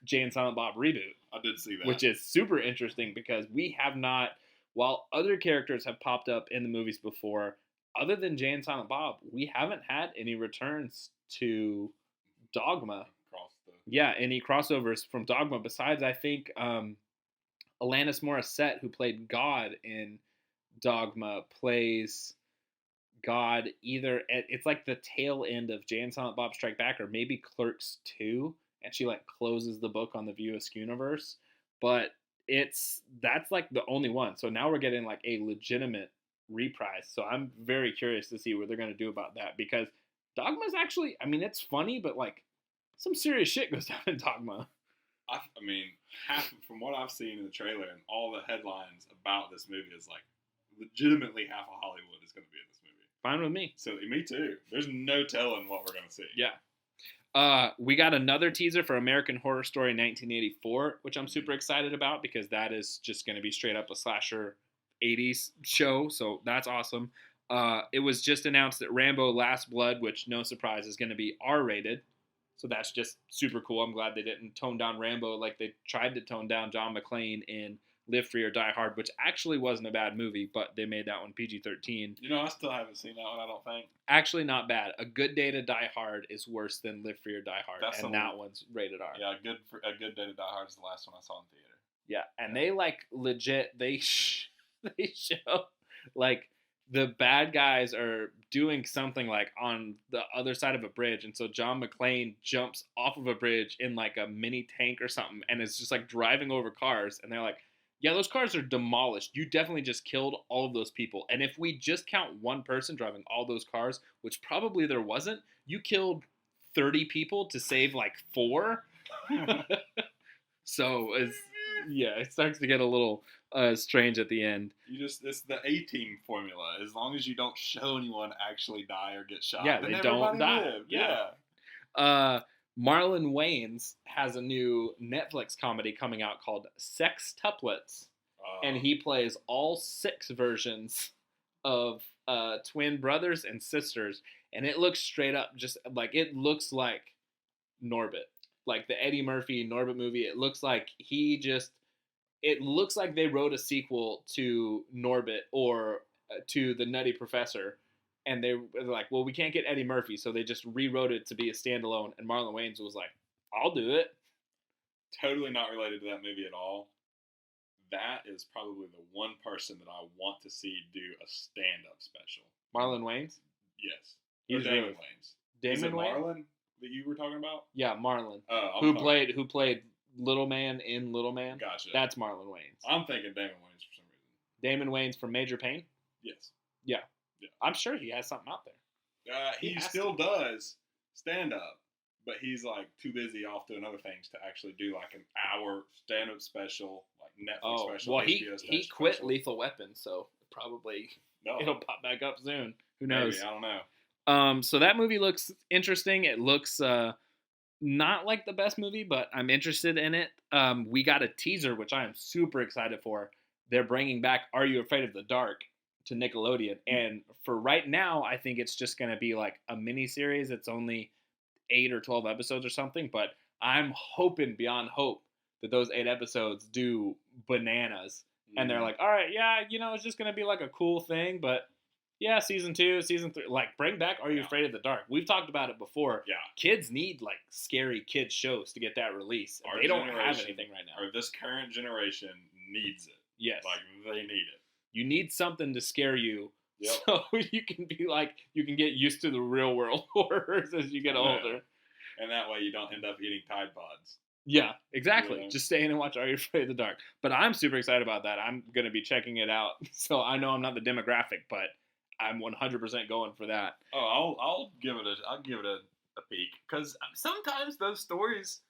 Jay and Silent Bob Reboot. I did see that. Which is super interesting because we have not, while other characters have popped up in the movies before, other than Jay and Silent Bob, we haven't had any returns to Dogma. Yeah, any crossovers from Dogma besides, I think, Alanis Morissette, who played God in Dogma, plays God either it's like the tail end of Jay and Silent Bob Strike Back or maybe Clerks 2, and she like closes the book on the View Askewniverse, but that's like the only one. So now we're getting like a legitimate reprise. So I'm very curious to see what they're going to do about that, because Dogma's actually, I mean, it's funny, but like some serious shit goes down in Dogma. I mean, from what I've seen in the trailer and all the headlines about this movie is like legitimately half of Hollywood is going to be in this movie. Fine with me. So me too. There's no telling what we're going to see. Yeah. We got another teaser for American Horror Story 1984, which I'm super excited about because that is just going to be straight up a slasher 80s show. So that's awesome. It was just announced that Rambo Last Blood, which no surprise is going to be R-rated. So that's just super cool. I'm glad they didn't tone down Rambo like they tried to tone down John McClane in Live Free or Die Hard, which actually wasn't a bad movie, but they made that one PG-13. You know, I still haven't seen that one, I don't think. Actually not bad. A Good Day to Die Hard is worse than Live Free or Die Hard, that one's rated R. Yeah, A Good Day to Die Hard is the last one I saw in theater. Yeah, and they like legit, they show like the bad guys are doing something like on the other side of a bridge, and so John McClane jumps off of a bridge in like a mini tank or something and is just like driving over cars, and they're like, yeah, those cars are demolished. You definitely just killed all of those people. And if we just count one person driving all those cars, which probably there wasn't, you killed 30 people to save like 4. So it starts to get a little strange at the end. It's the A-Team formula. As long as you don't show anyone actually die or get shot, yeah, they don't die. Lived. Yeah. Marlon Wayans has a new Netflix comedy coming out called Sextuplets, and he plays all 6 versions of twin brothers and sisters, and it looks straight up just like it looks like Norbit, like the Eddie Murphy Norbit movie. It looks like it looks like they wrote a sequel to Norbit or to The Nutty Professor. And they were like, well, we can't get Eddie Murphy, so they just rewrote it to be a standalone. And Marlon Wayans was like, I'll do it. Totally not related to that movie at all. That is probably the one person that I want to see do a stand-up special. Marlon Wayans? Yes. He's Damon really, Wayans. Damon Is it Wayans? Marlon that you were talking about? Yeah, Marlon. Who played Little Man in Little Man? Gotcha. That's Marlon Wayans. I'm thinking Damon Wayans for some reason. Damon Wayans from Major Payne? Yes. Yeah. I'm sure he has something out there. He still does stand-up, but he's like too busy off doing other things to actually do like an hour stand-up special, like Netflix special. Well, he quit special. Lethal Weapon, so probably it'll pop back up soon. Who knows? Maybe, I don't know. So that movie looks interesting. It looks not like the best movie, but I'm interested in it. We got a teaser, which I am super excited for. They're bringing back Are You Afraid of the Dark to Nickelodeon, and for right now I think it's just going to be like a mini series. It's only 8 or 12 episodes or something, but I'm hoping beyond hope that those 8 episodes do bananas. And they're like, all right, yeah, it's just going to be like a cool thing, but Yeah, season 2, season 3. Like, bring back Are You Yeah. Afraid of the Dark? We've talked about it before. Yeah. Kids need, like, scary kids shows to get that release. Our They don't have generation, anything right now. Or this current generation needs it. Yes. Like, they need it. You need something to scare you. Yep. So you can be like, you can get used to the real world horrors as you get older. And that way you don't end up eating Tide Pods. Yeah, exactly. Yeah. Just stay in and watch Are You Afraid of the Dark? But I'm super excited about that. I'm going to be checking it out. So I know I'm not the demographic, but I'm 100% going for that. Oh, I'll give it a peek, because sometimes those stories,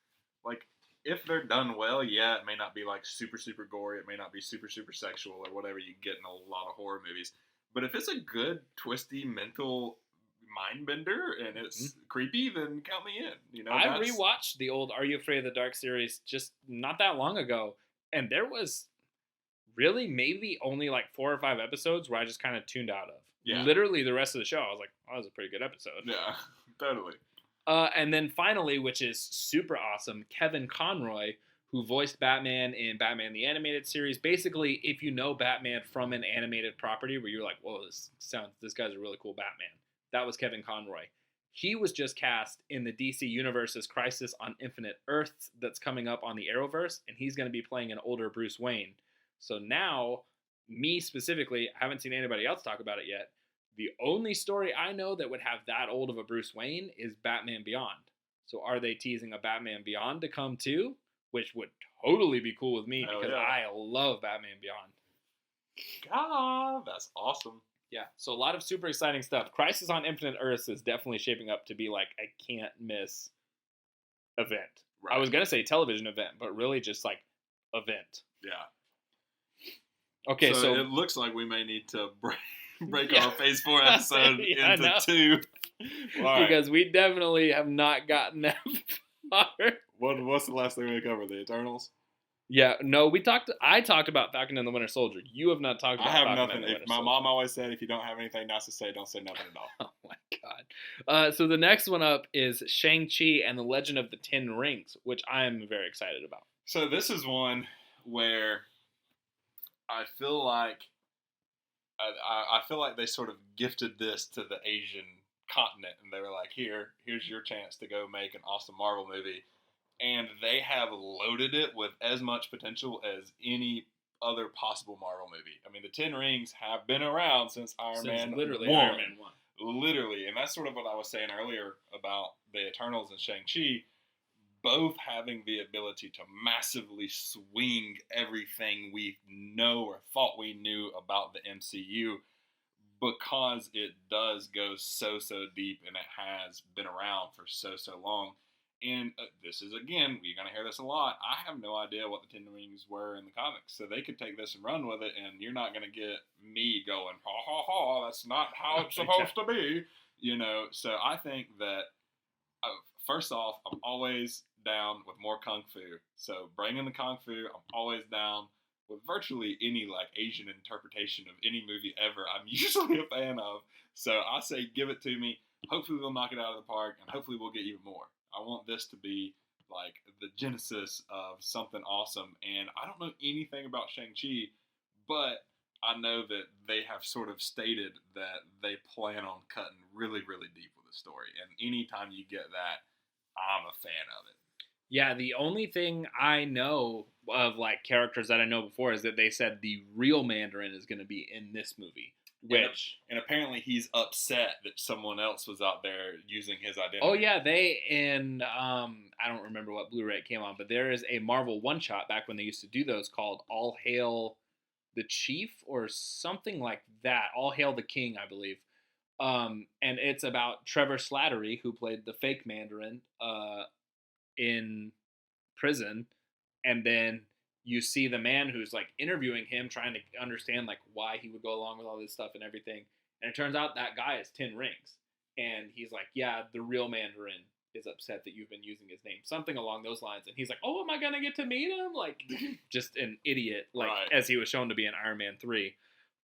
like, if they're done well, yeah, it may not be like super super gory, it may not be super super sexual or whatever you get in a lot of horror movies, but if it's a good twisty mental mind bender and it's creepy, then count me in. You know, I rewatched the old Are You Afraid of the Dark series just not that long ago, and there was really maybe only like 4 or 5 episodes where I just kind of tuned out of. Yeah. Literally the rest of the show, I was like, oh, that was a pretty good episode. Yeah, totally. And then finally, which is super awesome, Kevin Conroy, who voiced Batman in Batman the Animated Series. Basically, if you know Batman from an animated property where you're like, whoa, this guy's a really cool Batman, that was Kevin Conroy. He was just cast in the DC Universe's Crisis on Infinite Earths that's coming up on the Arrowverse, and he's going to be playing an older Bruce Wayne. So now, me specifically, I haven't seen anybody else talk about it yet. The only story I know that would have that old of a Bruce Wayne is Batman Beyond. So are they teasing a Batman Beyond to come too? Which would totally be cool with me because I love Batman Beyond. God, that's awesome. Yeah, so a lot of super exciting stuff. Crisis on Infinite Earths is definitely shaping up to be like a can't miss event. Right. I was going to say television event, but really just like event. Yeah. Okay, so it looks like we may need to break our Phase 4 episode into 2. Because we definitely have not gotten that far. What's the last thing we covered? The Eternals? Yeah, no, I talked about Falcon and the Winter Soldier. You have not talked about Falcon. I have Falcon nothing. My mom always said, if you don't have anything nice to say, don't say nothing at all. Oh my god. So the next one up is Shang-Chi and the Legend of the Ten Rings, which I am very excited about. So this is one where I feel like they sort of gifted this to the Asian continent, and they were like, here's your chance to go make an awesome Marvel movie. And they have loaded it with as much potential as any other possible Marvel movie. I mean, the Ten Rings have been around since Iron Man 1. Literally. And that's sort of what I was saying earlier about the Eternals and Shang-Chi, both having the ability to massively swing everything we know or thought we knew about the MCU, because it does go so deep and it has been around for so long. And this is, again, you're going to hear this a lot, I have no idea what the Ten Rings were in the comics. So they could take this and run with it, and you're not going to get me going, ha ha ha, that's not how it's supposed to be. You know, so I think that, first off, I'm always down with more Kung Fu. So bring in the Kung Fu. I'm always down with virtually any like Asian interpretation of any movie ever. I'm usually a fan of. So I say give it to me. Hopefully we'll knock it out of the park, and hopefully we'll get even more. I want this to be like the genesis of something awesome. And I don't know anything about Shang-Chi, but I know that they have sort of stated that they plan on cutting really, really deep with the story. And anytime you get that, I'm a fan of it. Yeah, the only thing I know of like characters that I know before is that they said the real Mandarin is going to be in this movie. And apparently he's upset that someone else was out there using his identity. Oh yeah, I don't remember what Blu-ray it came on, but there is a Marvel one-shot back when they used to do those called All Hail the Chief or something like that. All Hail the King, I believe. And it's about Trevor Slattery, who played the fake Mandarin in prison, and then you see the man who's like interviewing him, trying to understand like why he would go along with all this stuff and everything. And it turns out that guy is Ten Rings. And he's like, yeah, the real Mandarin is upset that you've been using his name. Something along those lines. And he's like, oh, am I going to get to meet him? Like, just an idiot, like, right. As he was shown to be in Iron Man 3.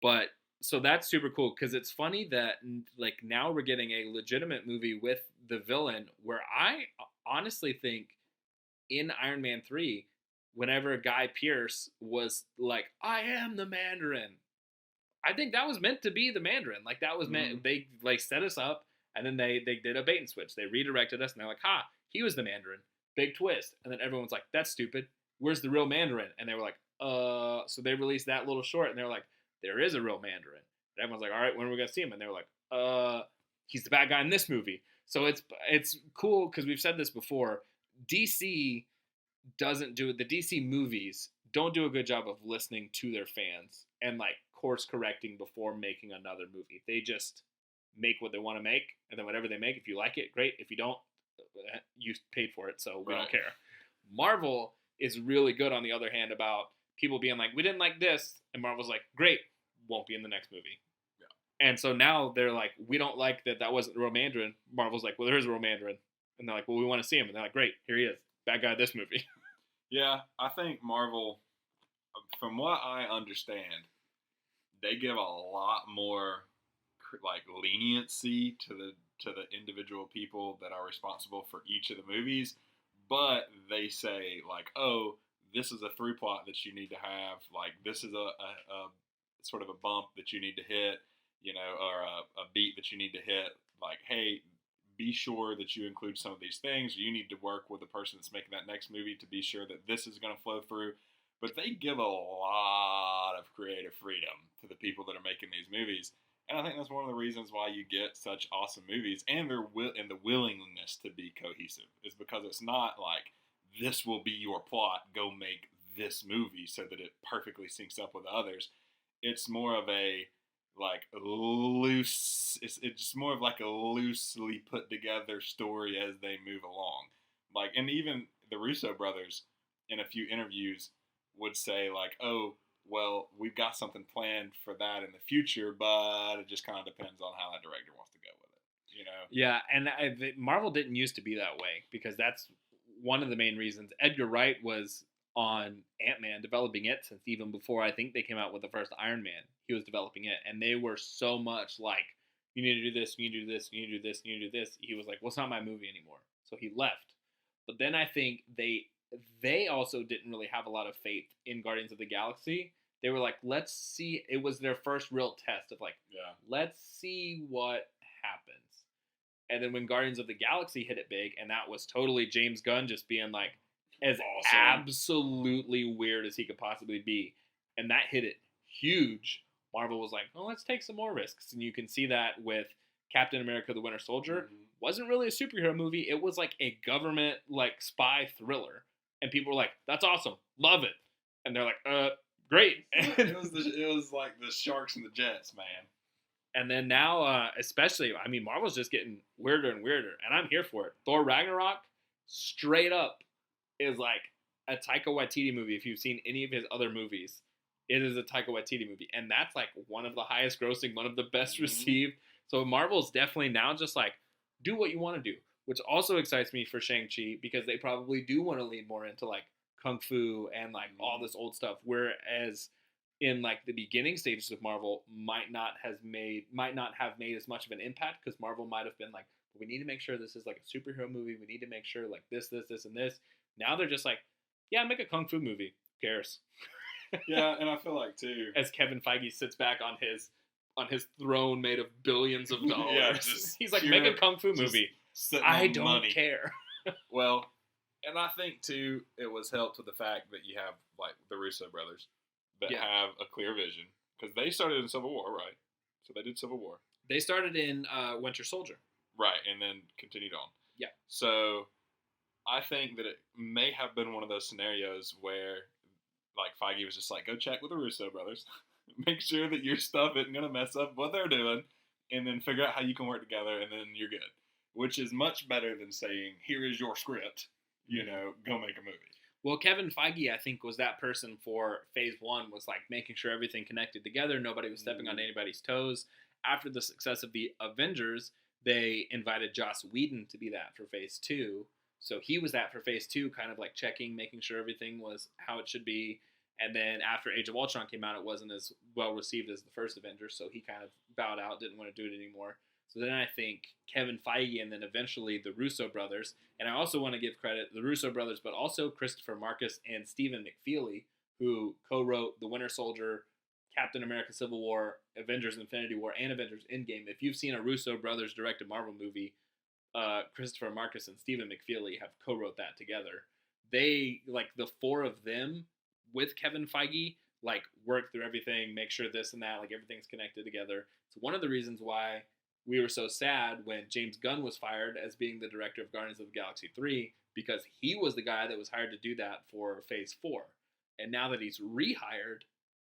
But, so that's super cool, because it's funny that, like, now we're getting a legitimate movie with the villain, where I honestly think in Iron Man 3, whenever Guy Pearce was like, I am the Mandarin, I think that was meant to be the Mandarin. Like that was meant. They like set us up, and then they did a bait and switch. They redirected us, and they're like, "Ha, he was the Mandarin." Big twist. And then everyone's like, "That's stupid. Where's the real Mandarin?" And they were like, So they released that little short, and they were like, "There is a real Mandarin." And everyone's like, "All right, when are we gonna see him?" And they were like, He's the bad guy in this movie." So it's cool because we've said this before. DC doesn't do it. The DC movies don't do a good job of listening to their fans and like course correcting before making another movie. They just make what they want to make, and then whatever they make, if you like it, great. If you don't, you paid for it, so we don't care. Marvel is really good, on the other hand, about people being like, "We didn't like this," and Marvel's like, "Great, won't be in the next movie." Yeah. And so now they're like, "We don't like that wasn't the real Mandarin." Marvel's like, "Well, there is a real Mandarin," and they're like, "Well, we want to see him," and they're like, "Great, here he is, bad guy of this movie." Yeah, I think Marvel, from what I understand, they give a lot more like leniency to the individual people that are responsible for each of the movies, but they say like, "Oh, this is a through plot that you need to have. Like, this is a sort of a bump that you need to hit, or a beat that you need to hit. Like, hey, be sure that you include some of these things. You need to work with the person that's making that next movie to be sure that this is going to flow through." But they give a lot of creative freedom to the people that are making these movies. And I think that's one of the reasons why you get such awesome movies, and and the willingness to be cohesive is because it's not like, this will be your plot, go make this movie so that it perfectly syncs up with others. It's more of a like loose. It's more of like a loosely put together story as they move along. Like, and even the Russo brothers, in a few interviews, would say like, "Oh, well, we've got something planned for that in the future, but it just kind of depends on how that director wants to go with it." Yeah, and Marvel didn't used to be that way, because that's one of the main reasons. Edgar Wright was on Ant-Man developing it since even before I think they came out with the first Iron Man. He was developing it, and they were so much like, "You need to do this, you need to do this, you need to do this, you need to do this." He was like, "Well, it's not my movie anymore," so he left. But then I think they also didn't really have a lot of faith in Guardians of the Galaxy. They were like, "Let's see." It was their first real test of like, let's see what happens. And then when Guardians of the Galaxy hit it big, and that was totally James Gunn just being like as awesome, absolutely weird as he could possibly be, and that hit it huge. Marvel was like, "Well, let's take some more risks," and you can see that with Captain America: The Winter Soldier. Mm-hmm. Wasn't really a superhero movie. It was like a government like spy thriller, and people were like, "That's awesome, love it," and they're like, "Great." it was like the Sharks and the Jets, man. And then now, especially, I mean, Marvel's just getting weirder and weirder, and I'm here for it. Thor Ragnarok, straight up, is like a Taika Waititi movie. If you've seen any of his other movies, it is a Taika Waititi movie, and that's like one of the highest grossing, one of the best received. So Marvel's definitely now just like, do what you want to do, which also excites me for Shang-Chi, because they probably do want to lean more into like kung fu and like all this old stuff, whereas in like the beginning stages of Marvel might not have made as much of an impact, because Marvel might have been like, "We need to make sure this is like a superhero movie. We need to make sure like this, and this." Now they're just like, "Yeah, make a kung fu movie. Who cares?" Yeah, and I feel like too, as Kevin Feige sits back on his throne made of billions of dollars, he's like, "Make a kung fu movie. I don't care." Well, and I think too, it was helped with the fact that you have like the Russo brothers that have a clear vision, because they started in Civil War, right? So they did Civil War. They started in Winter Soldier, right, and then continued on. Yeah. So I think that it may have been one of those scenarios where like Feige was just like, "Go check with the Russo brothers, make sure that your stuff isn't gonna mess up what they're doing, and then figure out how you can work together, and then you're good." Which is much better than saying, "Here is your script, go make a movie." Well, Kevin Feige, I think, was that person for Phase 1, was like making sure everything connected together. Nobody was stepping on anybody's toes. After the success of the Avengers, they invited Joss Whedon to be that for Phase 2. So he was that for Phase 2, kind of like checking, making sure everything was how it should be. And then after Age of Ultron came out, it wasn't as well received as the first Avengers, so he kind of bowed out, didn't want to do it anymore. So then I think Kevin Feige, and then eventually the Russo brothers, and I also want to give credit the Russo brothers, but also Christopher Marcus and Stephen McFeely, who co-wrote The Winter Soldier, Captain America Civil War, Avengers Infinity War, and Avengers Endgame, if you've seen a Russo brothers directed Marvel movie, Christopher Marcus and Stephen McFeely have co-wrote that together. They, like, the four of them with Kevin Feige, like, work through everything, make sure this and that, like, everything's connected together. It's one of the reasons why we were so sad when James Gunn was fired as being the director of Guardians of the Galaxy 3, because he was the guy that was hired to do that for Phase 4. And now that he's rehired,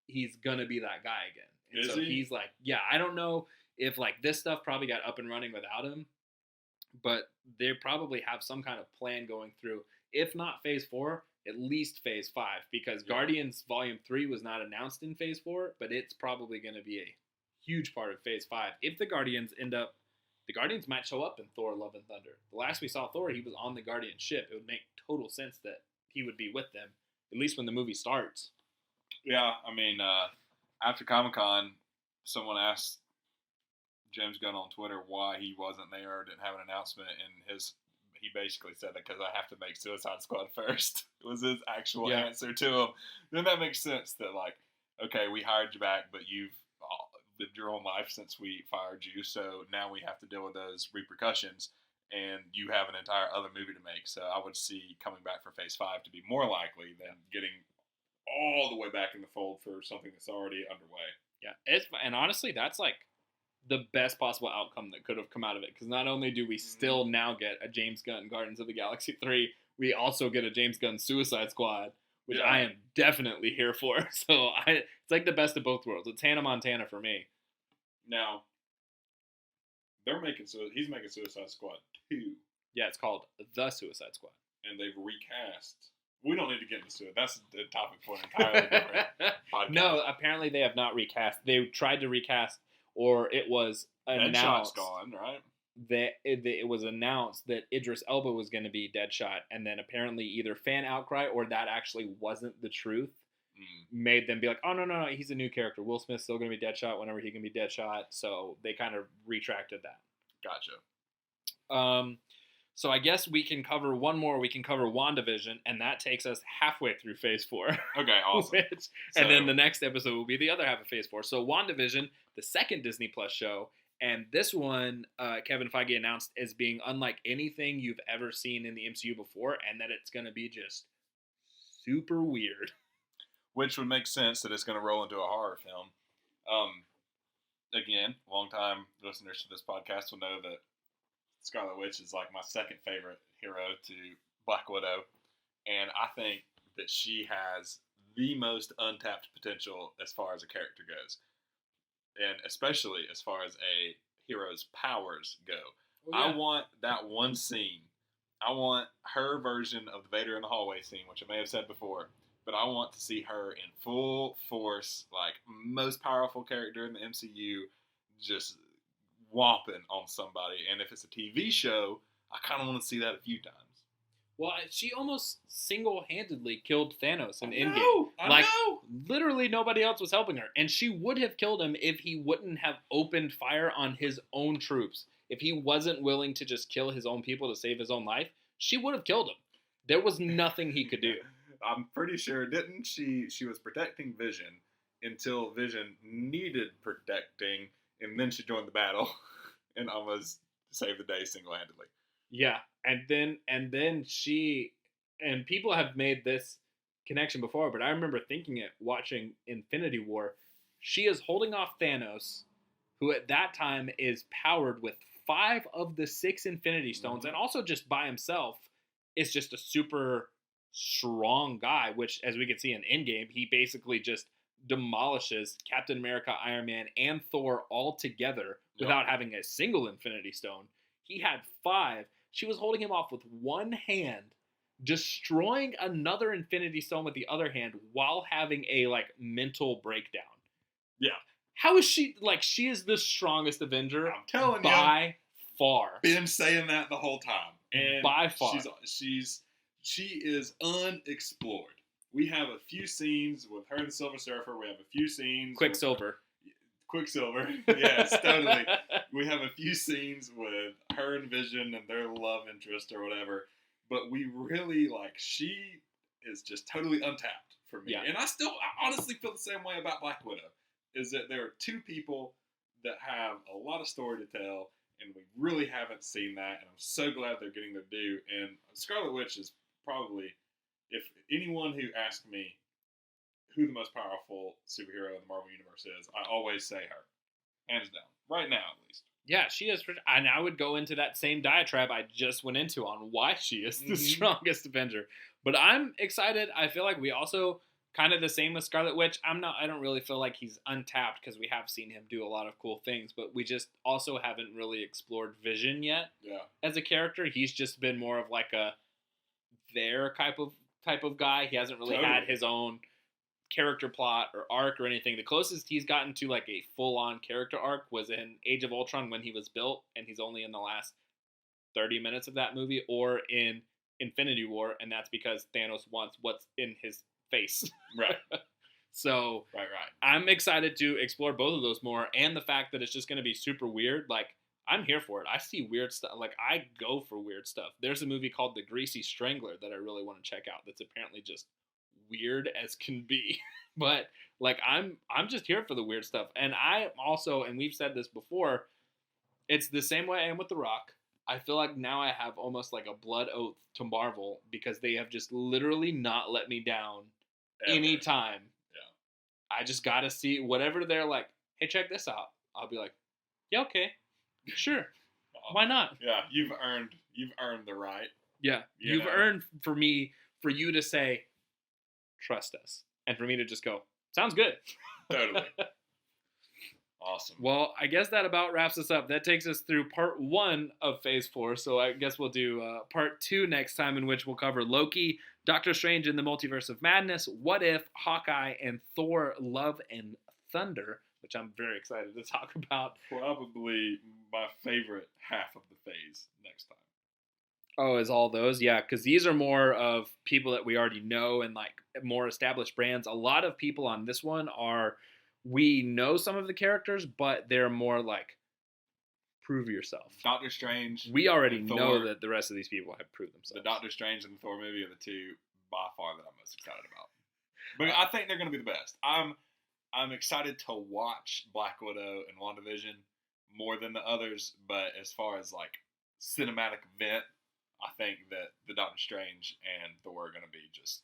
he's going to be that guy again. And so he's like, yeah, I don't know if, like, this stuff probably got up and running without him, but they probably have some kind of plan going through. If not Phase 4, at least Phase 5, because Guardians Volume 3 was not announced in Phase 4, but it's probably going to be a huge part of Phase 5. If the Guardians might show up in Thor Love and Thunder. The last we saw Thor, he was on the Guardian ship. It would make total sense that he would be with them, at least when the movie starts. Yeah, I mean, after Comic-Con, someone asked James Gunn on Twitter why he wasn't there or didn't have an announcement, and he basically said that because I have to make Suicide Squad first. It was his actual answer to him. Then that makes sense that, like, okay, we hired you back, but you've lived your own life since we fired you, so now we have to deal with those repercussions, and you have an entire other movie to make. So I would see coming back for Phase 5 to be more likely than getting all the way back in the fold for something that's already underway. Yeah, and honestly, that's like the best possible outcome that could have come out of it, because not only do we still now get a James Gunn Guardians of the Galaxy 3, we also get a James Gunn Suicide Squad, which I am definitely here for. So it's like the best of both worlds. It's Hannah Montana for me. Now, he's making Suicide Squad 2. Yeah, it's called The Suicide Squad. And they've recast. We don't need to get into it. That's the topic for an entirely different podcast. No, apparently they have not recast. They tried to recast, or it was announced. Deadshot's gone, right? It was announced that Idris Elba was going to be Deadshot, and then apparently either fan outcry or that actually wasn't the truth made them be like, oh, no, he's a new character. Will Smith's still going to be Deadshot whenever he can be Deadshot, so they kind of retracted that. Gotcha. So I guess we can cover one more. We can cover WandaVision, and that takes us halfway through Phase 4. Okay, awesome. And then the next episode will be the other half of Phase 4. So WandaVision, the second Disney Plus show, and this one, Kevin Feige announced as being unlike anything you've ever seen in the MCU before, and that it's going to be just super weird. Which would make sense that it's going to roll into a horror film. Again, long-time listeners to this podcast will know that Scarlet Witch is like my second favorite hero to Black Widow. And I think that she has the most untapped potential as far as a character goes. And especially as far as a hero's powers go. Oh, yeah. I want that one scene. I want her version of the Vader in the hallway scene, which I may have said before. But I want to see her in full force, like most powerful character in the MCU, just whopping on somebody. And if it's a TV show, I kind of want to see that a few times. Well, she almost single-handedly killed Thanos in Endgame. I know. Literally nobody else was helping her. And she would have killed him if he wouldn't have opened fire on his own troops. If he wasn't willing to just kill his own people to save his own life, she would have killed him. There was nothing he could do. I'm pretty sure, didn't she was protecting Vision until Vision needed protecting, and then she joined the battle and almost saved the day single-handedly. Yeah, and then she, and people have made this connection before, but I remember thinking it watching Infinity War. She is holding off Thanos, who at that time is powered with 5 of the 6 Infinity Stones, and also just by himself is just a super strong guy, which, as we can see in Endgame, he basically just demolishes Captain America, Iron Man, and Thor all together without having a single Infinity Stone. He had 5. She was holding him off with one hand, destroying another Infinity Stone with the other hand while having a, like, mental breakdown. Yeah. How is she, like, she is the strongest Avenger I'm telling by far. Been saying that the whole time. And by far. She is unexplored. We have a few scenes with her and the Silver Surfer. We have a few scenes Quicksilver. Yes, totally. We have a few scenes with her and Vision and their love interest or whatever. But we really, she is just totally untapped for me. Yeah. And I honestly feel the same way about Black Widow. is that there are two people that have a lot of story to tell, and we really haven't seen that, and I'm so glad they're getting their due. And Scarlet Witch is probably, if anyone who asks me who the most powerful superhero in the Marvel Universe is, I always say her. Hands down. Right now, at least. Yeah, she is. And I would go into that same diatribe I just went into on why she is the strongest Avenger. But I'm excited. I feel like we also kind of the same with Scarlet Witch. I don't really feel like he's untapped because we have seen him do a lot of cool things, but we just also haven't really explored Vision yet. Yeah. As a character, he's just been more of like a type of guy. He hasn't really had his own character plot or arc or anything. The closest he's gotten to like a full-on character arc was in Age of Ultron when he was built, and he's only in the last 30 minutes of that movie, or in Infinity War, and that's because Thanos wants what's in his face. Right. So right. I'm excited to explore both of those more, and the fact that it's just going to be super weird. Like, I'm here for it. I see weird stuff. Like, I go for weird stuff. There's a movie called The Greasy Strangler that I really want to check out that's apparently just weird as can be. But like, I'm just here for the weird stuff. And I also, and we've said this before, it's the same way I am with The Rock. I feel like now I have almost like a blood oath to Marvel because they have just literally not let me down anytime. Yeah. I just gotta see whatever they're like, hey, check this out. I'll be like, yeah, okay, sure. Why not? Yeah, you've earned the right. Yeah. You've earned for you to say, trust us, and for me to just go, sounds good. Totally. Awesome. Well, I guess that about wraps us up. That takes us through part 1 of Phase 4, so I guess we'll do part 2 next time, in which we'll cover Loki, Doctor Strange in the Multiverse of Madness, What If, Hawkeye, and Thor Love and Thunder, which I'm very excited to talk about. Probably my favorite half of the phase next time. Oh, is all those? Yeah, because these are more of people that we already know and like more established brands. A lot of people on this one we know some of the characters, but they're more like, prove yourself. Doctor Strange. We already know that the rest of these people have proved themselves. The Doctor Strange and the Thor movie are the two by far that I'm most excited about. But I think they're going to be the best. I'm excited to watch Black Widow and WandaVision more than the others, but as far as like cinematic event, I think that the Doctor Strange and Thor are going to be just.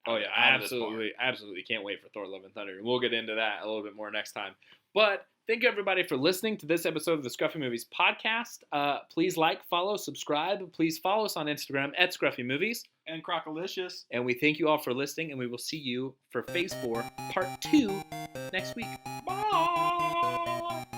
Oh yeah, I absolutely can't wait for Thor: Love and Thunder. We'll get into that a little bit more next time. But thank you everybody for listening to this episode of the Scruffy Movies podcast. Please like, follow, subscribe. Please follow us on Instagram at Scruffy Movies and Crockalicious. And we thank you all for listening, and we will see you for Phase 4, Part 2 next week. Bye.